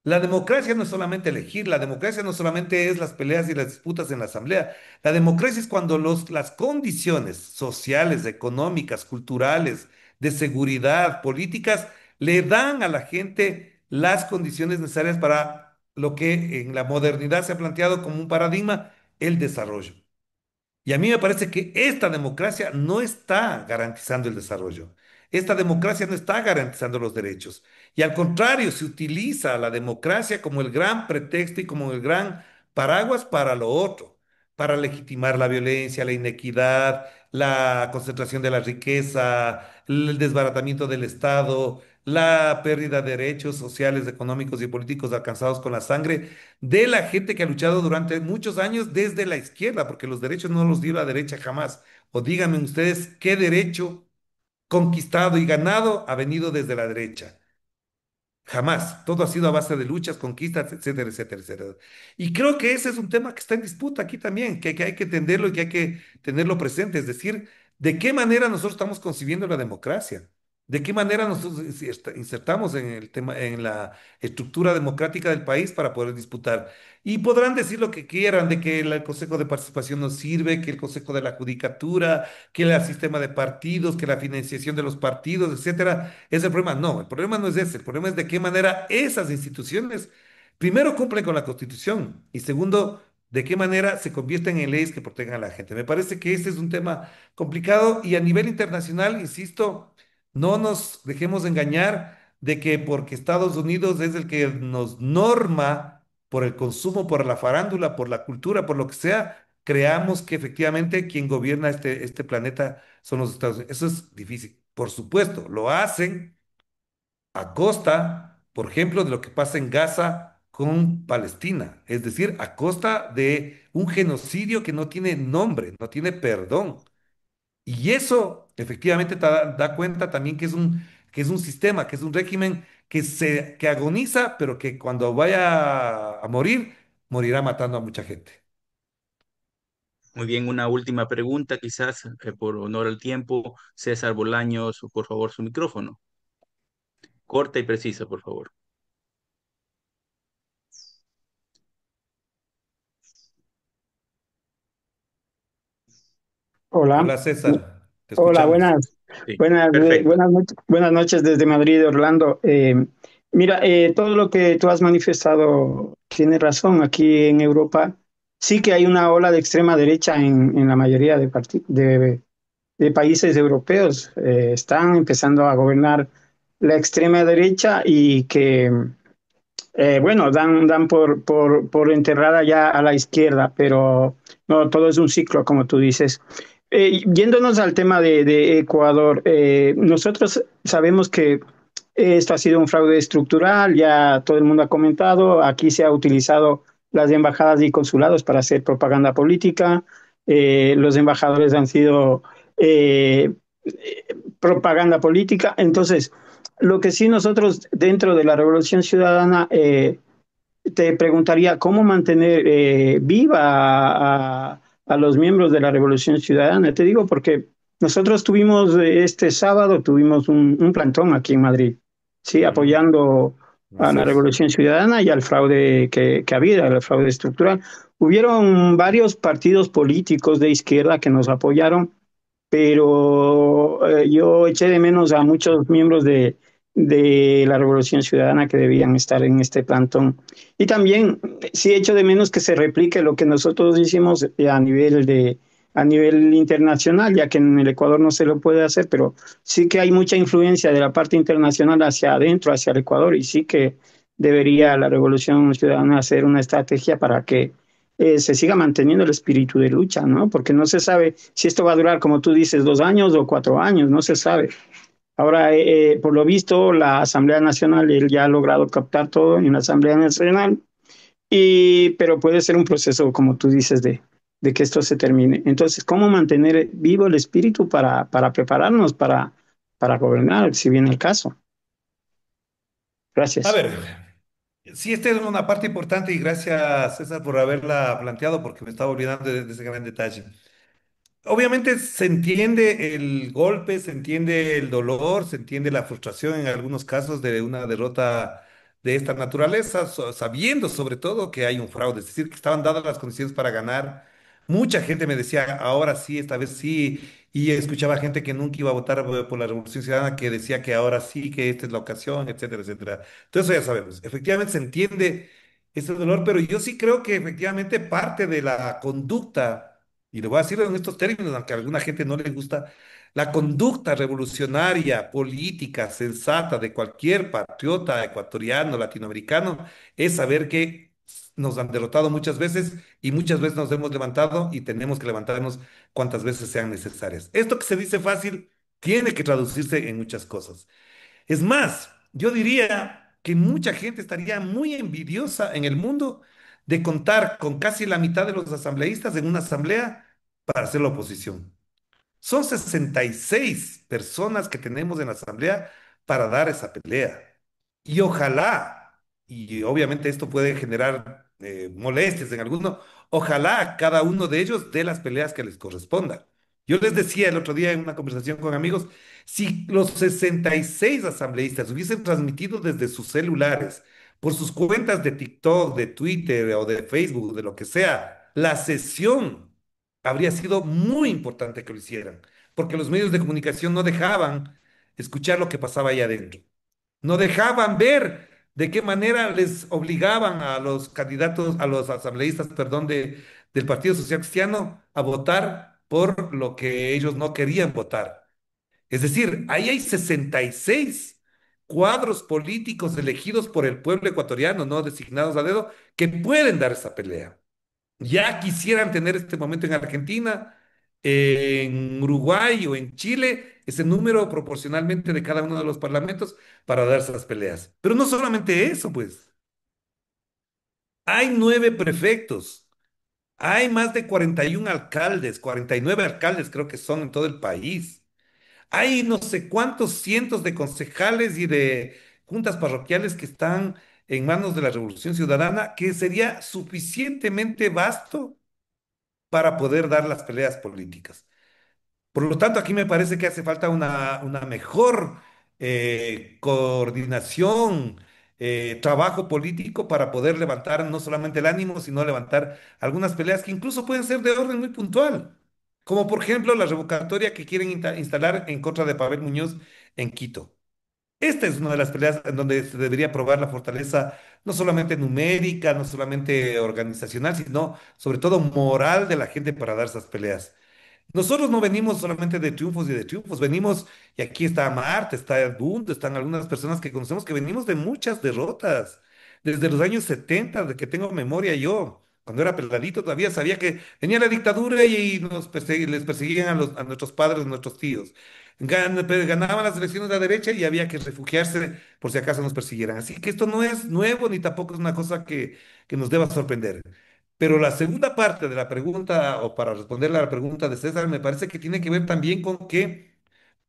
La democracia no es solamente elegir, la democracia no solamente es las peleas y las disputas en la asamblea. La democracia es cuando las condiciones sociales, económicas, culturales, de seguridad, políticas, le dan a la gente las condiciones necesarias para lo que en la modernidad se ha planteado como un paradigma, el desarrollo. Y a mí me parece que esta democracia no está garantizando el desarrollo. Esta democracia no está garantizando los derechos. Y al contrario, se utiliza la democracia como el gran pretexto y como el gran paraguas para lo otro, para legitimar la violencia, la inequidad, la concentración de la riqueza, el desbaratamiento del Estado, la pérdida de derechos sociales, económicos y políticos alcanzados con la sangre de la gente que ha luchado durante muchos años desde la izquierda, porque los derechos no los dio la derecha jamás. O díganme ustedes qué derecho conquistado y ganado ha venido desde la derecha. Jamás. Todo ha sido a base de luchas, conquistas, etcétera, etcétera, etcétera. Y creo que ese es un tema que está en disputa aquí también, que hay que entenderlo y que hay que tenerlo presente. Es decir, de qué manera nosotros estamos concibiendo la democracia. De qué manera nosotros insertamos en el tema, en la estructura democrática del país para poder disputar. Y podrán decir lo que quieran de que el Consejo de Participación no sirve, que el Consejo de la Judicatura, que el sistema de partidos, que la financiación de los partidos, etcétera, es el problema. No, el problema no es ese. El problema es de qué manera esas instituciones, primero, cumplen con la Constitución y segundo, de qué manera se convierten en leyes que protejan a la gente. Me parece que este es un tema complicado y a nivel internacional, insisto, no nos dejemos engañar de que porque Estados Unidos es el que nos norma por el consumo, por la farándula, por la cultura, por lo que sea, creamos que efectivamente quien gobierna este planeta son los Estados Unidos. Eso es difícil. Por supuesto, lo hacen a costa, por ejemplo, de lo que pasa en Gaza con Palestina, es decir, a costa de un genocidio que no tiene nombre, no tiene perdón. Y eso efectivamente da cuenta también que es un sistema, que es un régimen que agoniza, pero que cuando vaya a morir, morirá matando a mucha gente. Muy bien, una última pregunta, quizás por honor al tiempo. César Bolaños, por favor, su micrófono. Corta y precisa, por favor. Hola, Hola César, te hola, escuchamos. Sí, perfecto. buenas noches desde Madrid, Orlando. Mira, todo lo que tú has manifestado tiene razón. Aquí en Europa sí que hay una ola de extrema derecha en la mayoría de países europeos. Están empezando a gobernar la extrema derecha y que bueno, dan por enterrada ya a la izquierda, pero no, todo es un ciclo, como tú dices. Yéndonos al tema de Ecuador, nosotros sabemos que esto ha sido un fraude estructural, ya todo el mundo ha comentado, aquí se ha utilizado las embajadas y consulados para hacer propaganda política, los embajadores han sido propaganda política, entonces lo que sí nosotros dentro de la Revolución Ciudadana te preguntaría cómo mantener viva a los miembros de la Revolución Ciudadana. Te digo porque nosotros tuvimos este sábado, tuvimos un plantón aquí en Madrid, sí, Ujú. apoyando a Así la es. Revolución Ciudadana y al fraude que había, al fraude estructural. Hubieron varios partidos políticos de izquierda que nos apoyaron, pero yo eché de menos a muchos miembros de la Revolución Ciudadana que debían estar en este plantón. Y también sí echo de menos que se replique lo que nosotros hicimos a nivel internacional, ya que en el Ecuador no se lo puede hacer, pero sí que hay mucha influencia de la parte internacional hacia adentro, hacia el Ecuador, y sí que debería la Revolución Ciudadana hacer una estrategia para que se siga manteniendo el espíritu de lucha, ¿no? Porque no se sabe si esto va a durar, como tú dices, 2 años o 4 años, no se sabe. Ahora, por lo visto, la Asamblea Nacional, él ya ha logrado captar todo en la Asamblea Nacional, pero puede ser un proceso, como tú dices, de que esto se termine. Entonces, ¿cómo mantener vivo el espíritu para prepararnos para gobernar, si viene el caso? A Gracias. ver, sí, esta es una parte importante y gracias, César, por haberla planteado porque me estaba olvidando de ese gran detalle. Obviamente se entiende el golpe, se entiende el dolor, se entiende la frustración en algunos casos de una derrota de esta naturaleza, sabiendo sobre todo que hay un fraude, es decir, que estaban dadas las condiciones para ganar. Mucha gente me decía, ahora sí, esta vez sí, y escuchaba gente que nunca iba a votar por la Revolución Ciudadana que decía que ahora sí, que esta es la ocasión, etcétera, etcétera. Entonces ya sabemos, efectivamente se entiende ese dolor, pero yo sí creo que efectivamente parte de la conducta y le voy a decirlo en estos términos, aunque a alguna gente no le gusta, la conducta revolucionaria, política, sensata de cualquier patriota ecuatoriano, latinoamericano, es saber que nos han derrotado muchas veces y muchas veces nos hemos levantado y tenemos que levantarnos cuantas veces sean necesarias. Esto que se dice fácil tiene que traducirse en muchas cosas. Es más, yo diría que mucha gente estaría muy envidiosa en el mundo de contar con casi la mitad de los asambleístas en una asamblea para hacer la oposición. Son 66 personas que tenemos en la asamblea para dar esa pelea. Y ojalá, y obviamente esto puede generar molestias en alguno, ojalá cada uno de ellos dé las peleas que les correspondan. Yo les decía el otro día en una conversación con amigos, si los 66 asambleístas hubiesen transmitido desde sus celulares, por sus cuentas de TikTok, de Twitter o de Facebook, de lo que sea, la sesión habría sido muy importante que lo hicieran, porque los medios de comunicación no dejaban escuchar lo que pasaba ahí adentro. No dejaban ver de qué manera les obligaban a los candidatos, a los asambleístas, perdón, del Partido Social Cristiano a votar por lo que ellos no querían votar. Es decir, ahí hay 66 cuadros políticos elegidos por el pueblo ecuatoriano, no designados a dedo, que pueden dar esa pelea. Ya quisieran tener este momento en Argentina, en Uruguay o en Chile, ese número proporcionalmente de cada uno de los parlamentos para dar esas peleas. Pero no solamente eso, pues. Hay 9 prefectos, hay más de 41 alcaldes, 49 alcaldes creo que son en todo el país. Hay no sé cuántos cientos de concejales y de juntas parroquiales que están en manos de la Revolución Ciudadana, que sería suficientemente vasto para poder dar las peleas políticas. Por lo tanto, aquí me parece que hace falta una mejor coordinación, trabajo político para poder levantar no solamente el ánimo, sino levantar algunas peleas que incluso pueden ser de orden muy puntual, como por ejemplo la revocatoria que quieren instalar en contra de Pavel Muñoz en Quito. Esta es una de las peleas en donde se debería probar la fortaleza, no solamente numérica, no solamente organizacional, sino sobre todo moral de la gente para dar esas peleas. Nosotros no venimos solamente de triunfos y de triunfos, venimos, y aquí está Marta, está el Mundo, están algunas personas que conocemos que venimos de muchas derrotas. Desde los años 70, de que tengo memoria yo, cuando era peladito todavía sabía que venía la dictadura y les perseguían a nuestros padres, a nuestros tíos. Ganaban las elecciones de la derecha y había que refugiarse por si acaso nos persiguieran. Así que esto no es nuevo ni tampoco es una cosa que nos deba sorprender. Pero la segunda parte de la pregunta, o para responderle a la pregunta de César, me parece que tiene que ver también con que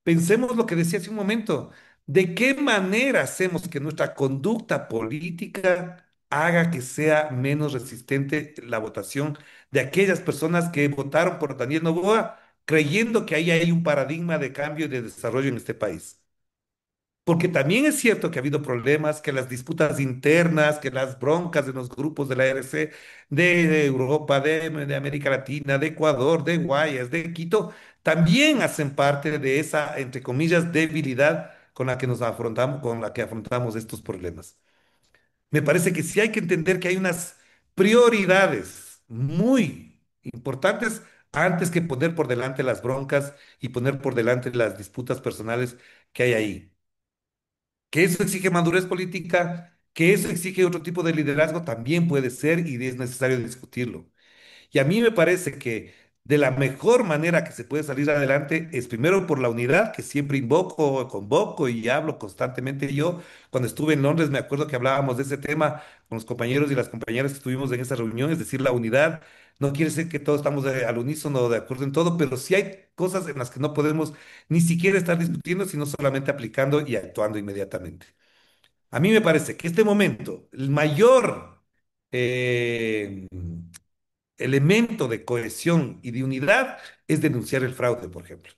pensemos lo que decía hace un momento, de qué manera hacemos que nuestra conducta política haga que sea menos resistente la votación de aquellas personas que votaron por Daniel Noboa, creyendo que ahí hay un paradigma de cambio y de desarrollo en este país. Porque también es cierto que ha habido problemas, que las disputas internas, que las broncas de los grupos de la RC, de Europa, de América Latina, de Ecuador, de Guayas, de Quito, también hacen parte de esa, entre comillas, debilidad con la que nos afrontamos, con la que afrontamos estos problemas. Me parece que sí hay que entender que hay unas prioridades muy importantes antes que poner por delante las broncas y poner por delante las disputas personales que hay ahí, que eso exige madurez política, Que eso exige otro tipo de liderazgo también puede ser y es necesario discutirlo. Y a mí me parece que de la mejor manera que se puede salir adelante es primero por la unidad, que siempre invoco, convoco y hablo constantemente. Yo, cuando estuve en Londres, me acuerdo que hablábamos de ese tema con los compañeros y las compañeras que estuvimos en esa reunión, es decir, la unidad. No quiere decir que todos estamos al unísono, de acuerdo en todo, pero sí hay cosas en las que no podemos ni siquiera estar discutiendo, sino solamente aplicando y actuando inmediatamente. A mí me parece que este momento, el mayor eh, elemento de cohesión y de unidad es denunciar el fraude, por ejemplo.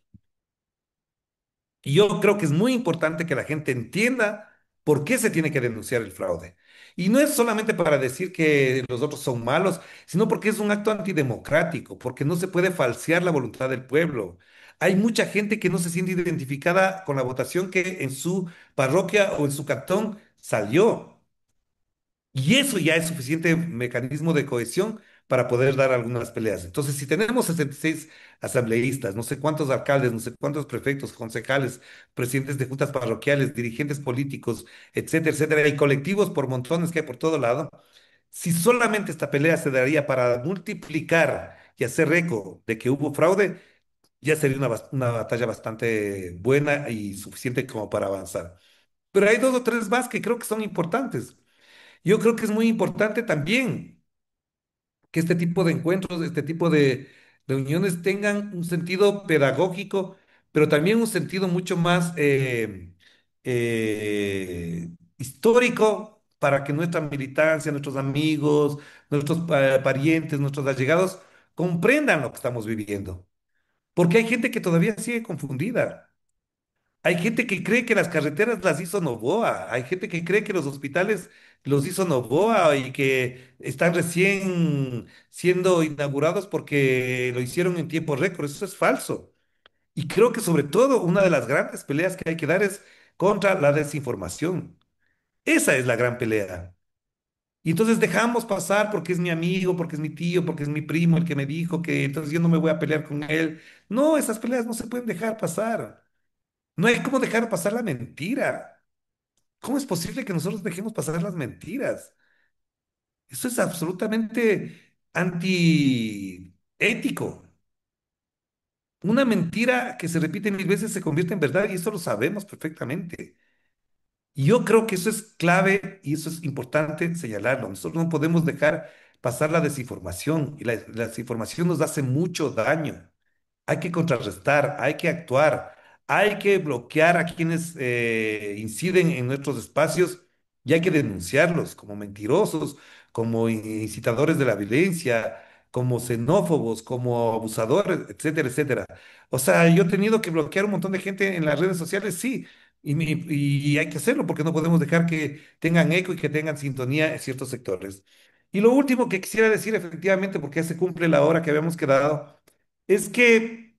Y yo creo que es muy importante que la gente entienda por qué se tiene que denunciar el fraude. Y no es solamente para decir que los otros son malos, sino porque es un acto antidemocrático, porque no se puede falsear la voluntad del pueblo. Hay mucha gente que no se siente identificada con la votación que en su parroquia o en su cantón salió. Y eso ya es suficiente mecanismo de cohesión para poder dar algunas peleas. Entonces, si tenemos 66 asambleístas, no sé cuántos alcaldes, no sé cuántos prefectos, concejales, presidentes de juntas parroquiales, dirigentes políticos, etcétera, etcétera, y colectivos por montones que hay por todo lado, si solamente esta pelea se daría para multiplicar y hacer eco de que hubo fraude, ya sería una batalla bastante buena y suficiente como para avanzar. Pero hay dos o tres más que creo que son importantes. Yo creo que es muy importante también que este tipo de encuentros, este tipo de reuniones tengan un sentido pedagógico, pero también un sentido mucho más histórico para que nuestra militancia, nuestros amigos, nuestros parientes, nuestros allegados comprendan lo que estamos viviendo. Porque hay gente que todavía sigue confundida. Hay gente que cree que las carreteras las hizo Novoa, hay gente que cree que los hospitales los hizo Novoa y que están recién siendo inaugurados porque lo hicieron en tiempo récord. Eso es falso. Y creo que sobre todo una de las grandes peleas que hay que dar es contra la desinformación. Esa es la gran pelea. Y entonces dejamos pasar porque es mi amigo, porque es mi tío, porque es mi primo el que me dijo que entonces yo no me voy a pelear con él. No, esas peleas no se pueden dejar pasar. No hay cómo dejar pasar la mentira. ¿Cómo es posible que nosotros dejemos pasar las mentiras? Eso es absolutamente antiético. Una mentira que se repite mil veces se convierte en verdad y eso lo sabemos perfectamente. Y yo creo que eso es clave y eso es importante señalarlo. Nosotros no podemos dejar pasar la desinformación y la desinformación nos hace mucho daño. Hay que contrarrestar, hay que actuar, hay que bloquear a quienes inciden en nuestros espacios y hay que denunciarlos como mentirosos, como incitadores de la violencia, como xenófobos, como abusadores, etcétera, etcétera. O sea, yo he tenido que bloquear un montón de gente en las redes sociales, sí, y hay que hacerlo porque no podemos dejar que tengan eco y que tengan sintonía en ciertos sectores. Y lo último que quisiera decir, efectivamente, porque ya se cumple la hora que habíamos quedado, es que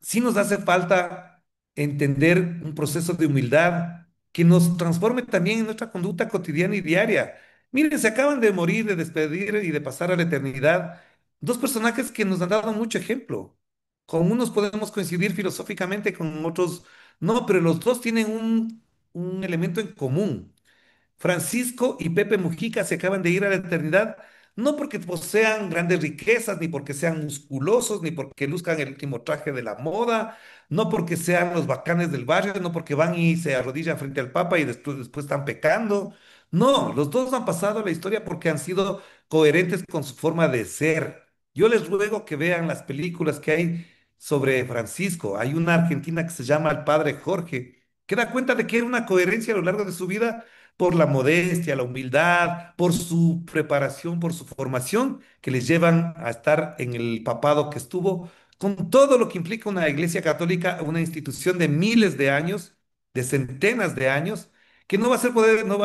sí nos hace falta entender un proceso de humildad que nos transforme también en nuestra conducta cotidiana y diaria. Miren, se acaban de morir, de despedir y de pasar a la eternidad dos personajes que nos han dado mucho ejemplo. Con unos podemos coincidir filosóficamente, con otros no, pero los dos tienen un elemento en común. Francisco y Pepe Mujica se acaban de ir a la eternidad, no porque posean grandes riquezas, ni porque sean musculosos, ni porque luzcan el último traje de la moda, no porque sean los bacanes del barrio, no porque van y se arrodillan frente al Papa y después están pecando. No, los dos han pasado a la historia porque han sido coherentes con su forma de ser. Yo les ruego que vean las películas que hay sobre Francisco. Hay una argentina que se llama El Padre Jorge, que da cuenta de que era una coherencia a lo largo de su vida por la modestia, la humildad, por su preparación, por su formación, que les llevan a estar en el papado que estuvo, con todo lo que implica una iglesia católica, una institución de miles de años, de centenas de años, que no va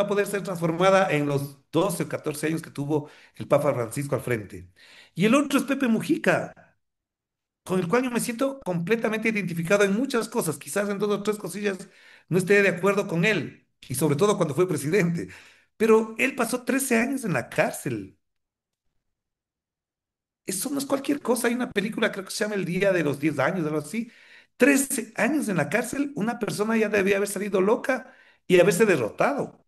a poder ser transformada en los 12 o 14 años que tuvo el Papa Francisco al frente. Y el otro es Pepe Mujica, con el cual yo me siento completamente identificado en muchas cosas, quizás en dos o tres cosillas no esté de acuerdo con él, y sobre todo cuando fue presidente, pero él pasó 13 años en la cárcel. Eso no es cualquier cosa. Hay una película, creo que se llama El Día de los 10 años, algo así. 13 años en la cárcel, una persona ya debía haber salido loca y haberse derrotado.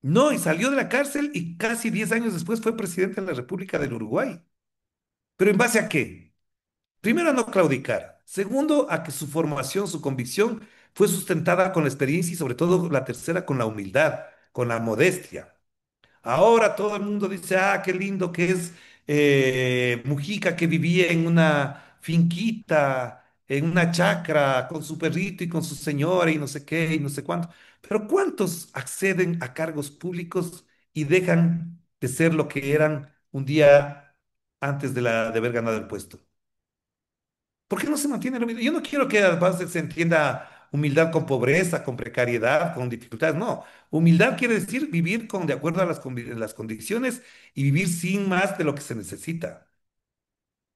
No, y salió de la cárcel y casi 10 años después fue presidente de la República del Uruguay. ¿Pero en base a qué? Primero, a no claudicar. Segundo, a que su formación, su convicción fue sustentada con la experiencia y sobre todo la tercera con la humildad, con la modestia. Ahora todo el mundo dice, ah, qué lindo que es Mujica que vivía en una finquita, en una chacra, con su perrito y con su señora y no sé qué y no sé cuánto. Pero ¿cuántos acceden a cargos públicos y dejan de ser lo que eran un día antes de haber ganado el puesto? ¿Por qué no se mantiene la humildad? Yo no quiero que además se entienda humildad con pobreza, con precariedad, con dificultades. No, humildad quiere decir vivir de acuerdo a las condiciones y vivir sin más de lo que se necesita.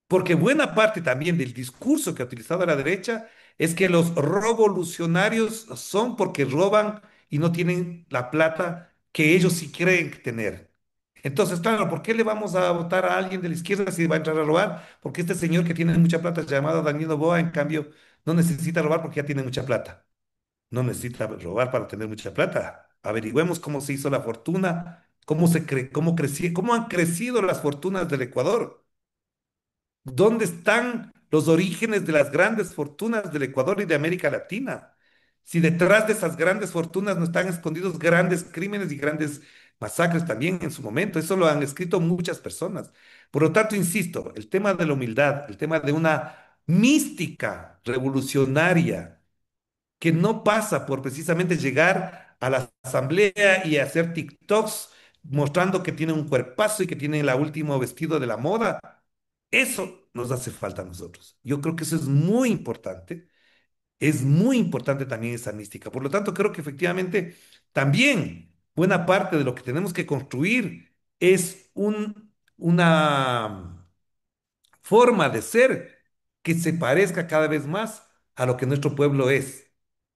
Porque buena parte también del discurso que ha utilizado la derecha es que los revolucionarios son porque roban y no tienen la plata que ellos sí creen tener. Entonces, claro, ¿por qué le vamos a votar a alguien de la izquierda si va a entrar a robar? Porque este señor que tiene mucha plata, llamado Daniel Noboa, en cambio, no necesita robar porque ya tiene mucha plata. No necesita robar para tener mucha plata. Averigüemos cómo se hizo la fortuna, cómo han crecido las fortunas del Ecuador. ¿Dónde están los orígenes de las grandes fortunas del Ecuador y de América Latina? Si detrás de esas grandes fortunas no están escondidos grandes crímenes y grandes masacres también en su momento. Eso lo han escrito muchas personas. Por lo tanto, insisto, el tema de la humildad, el tema de una mística revolucionaria que no pasa por precisamente llegar a la asamblea y hacer TikToks mostrando que tiene un cuerpazo y que tiene el último vestido de la moda. Eso nos hace falta a nosotros. Yo creo que eso es muy importante. Es muy importante también esa mística. Por lo tanto, creo que efectivamente también buena parte de lo que tenemos que construir es una forma de ser que se parezca cada vez más a lo que nuestro pueblo es.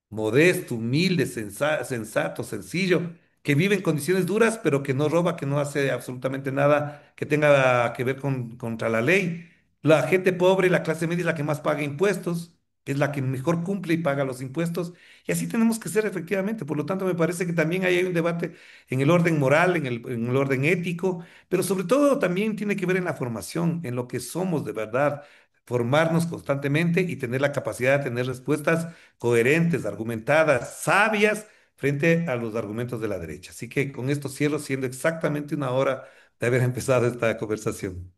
Modesto, humilde, sensato, sencillo, que vive en condiciones duras, pero que no roba, que no hace absolutamente nada que tenga que ver contra la ley. La gente pobre, la clase media es la que más paga impuestos, es la que mejor cumple y paga los impuestos. Y así tenemos que ser efectivamente. Por lo tanto, me parece que también hay un debate en el orden moral, en el orden ético, pero sobre todo también tiene que ver en la formación, en lo que somos de verdad, formarnos constantemente y tener la capacidad de tener respuestas coherentes, argumentadas, sabias frente a los argumentos de la derecha. Así que con esto cierro siendo exactamente una hora de haber empezado esta conversación.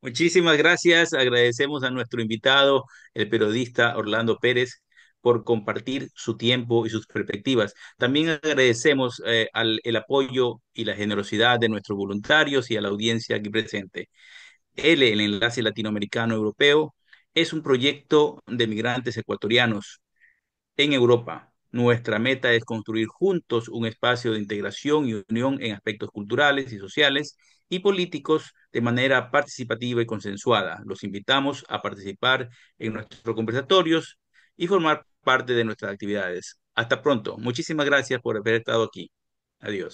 Muchísimas gracias. Agradecemos a nuestro invitado, el periodista Orlando Pérez, por compartir su tiempo y sus perspectivas. También agradecemos el apoyo y la generosidad de nuestros voluntarios y a la audiencia aquí presente. El Enlace Latinoamericano Europeo, es un proyecto de migrantes ecuatorianos en Europa. Nuestra meta es construir juntos un espacio de integración y unión en aspectos culturales y sociales y políticos de manera participativa y consensuada. Los invitamos a participar en nuestros conversatorios y formar parte de nuestras actividades. Hasta pronto. Muchísimas gracias por haber estado aquí. Adiós.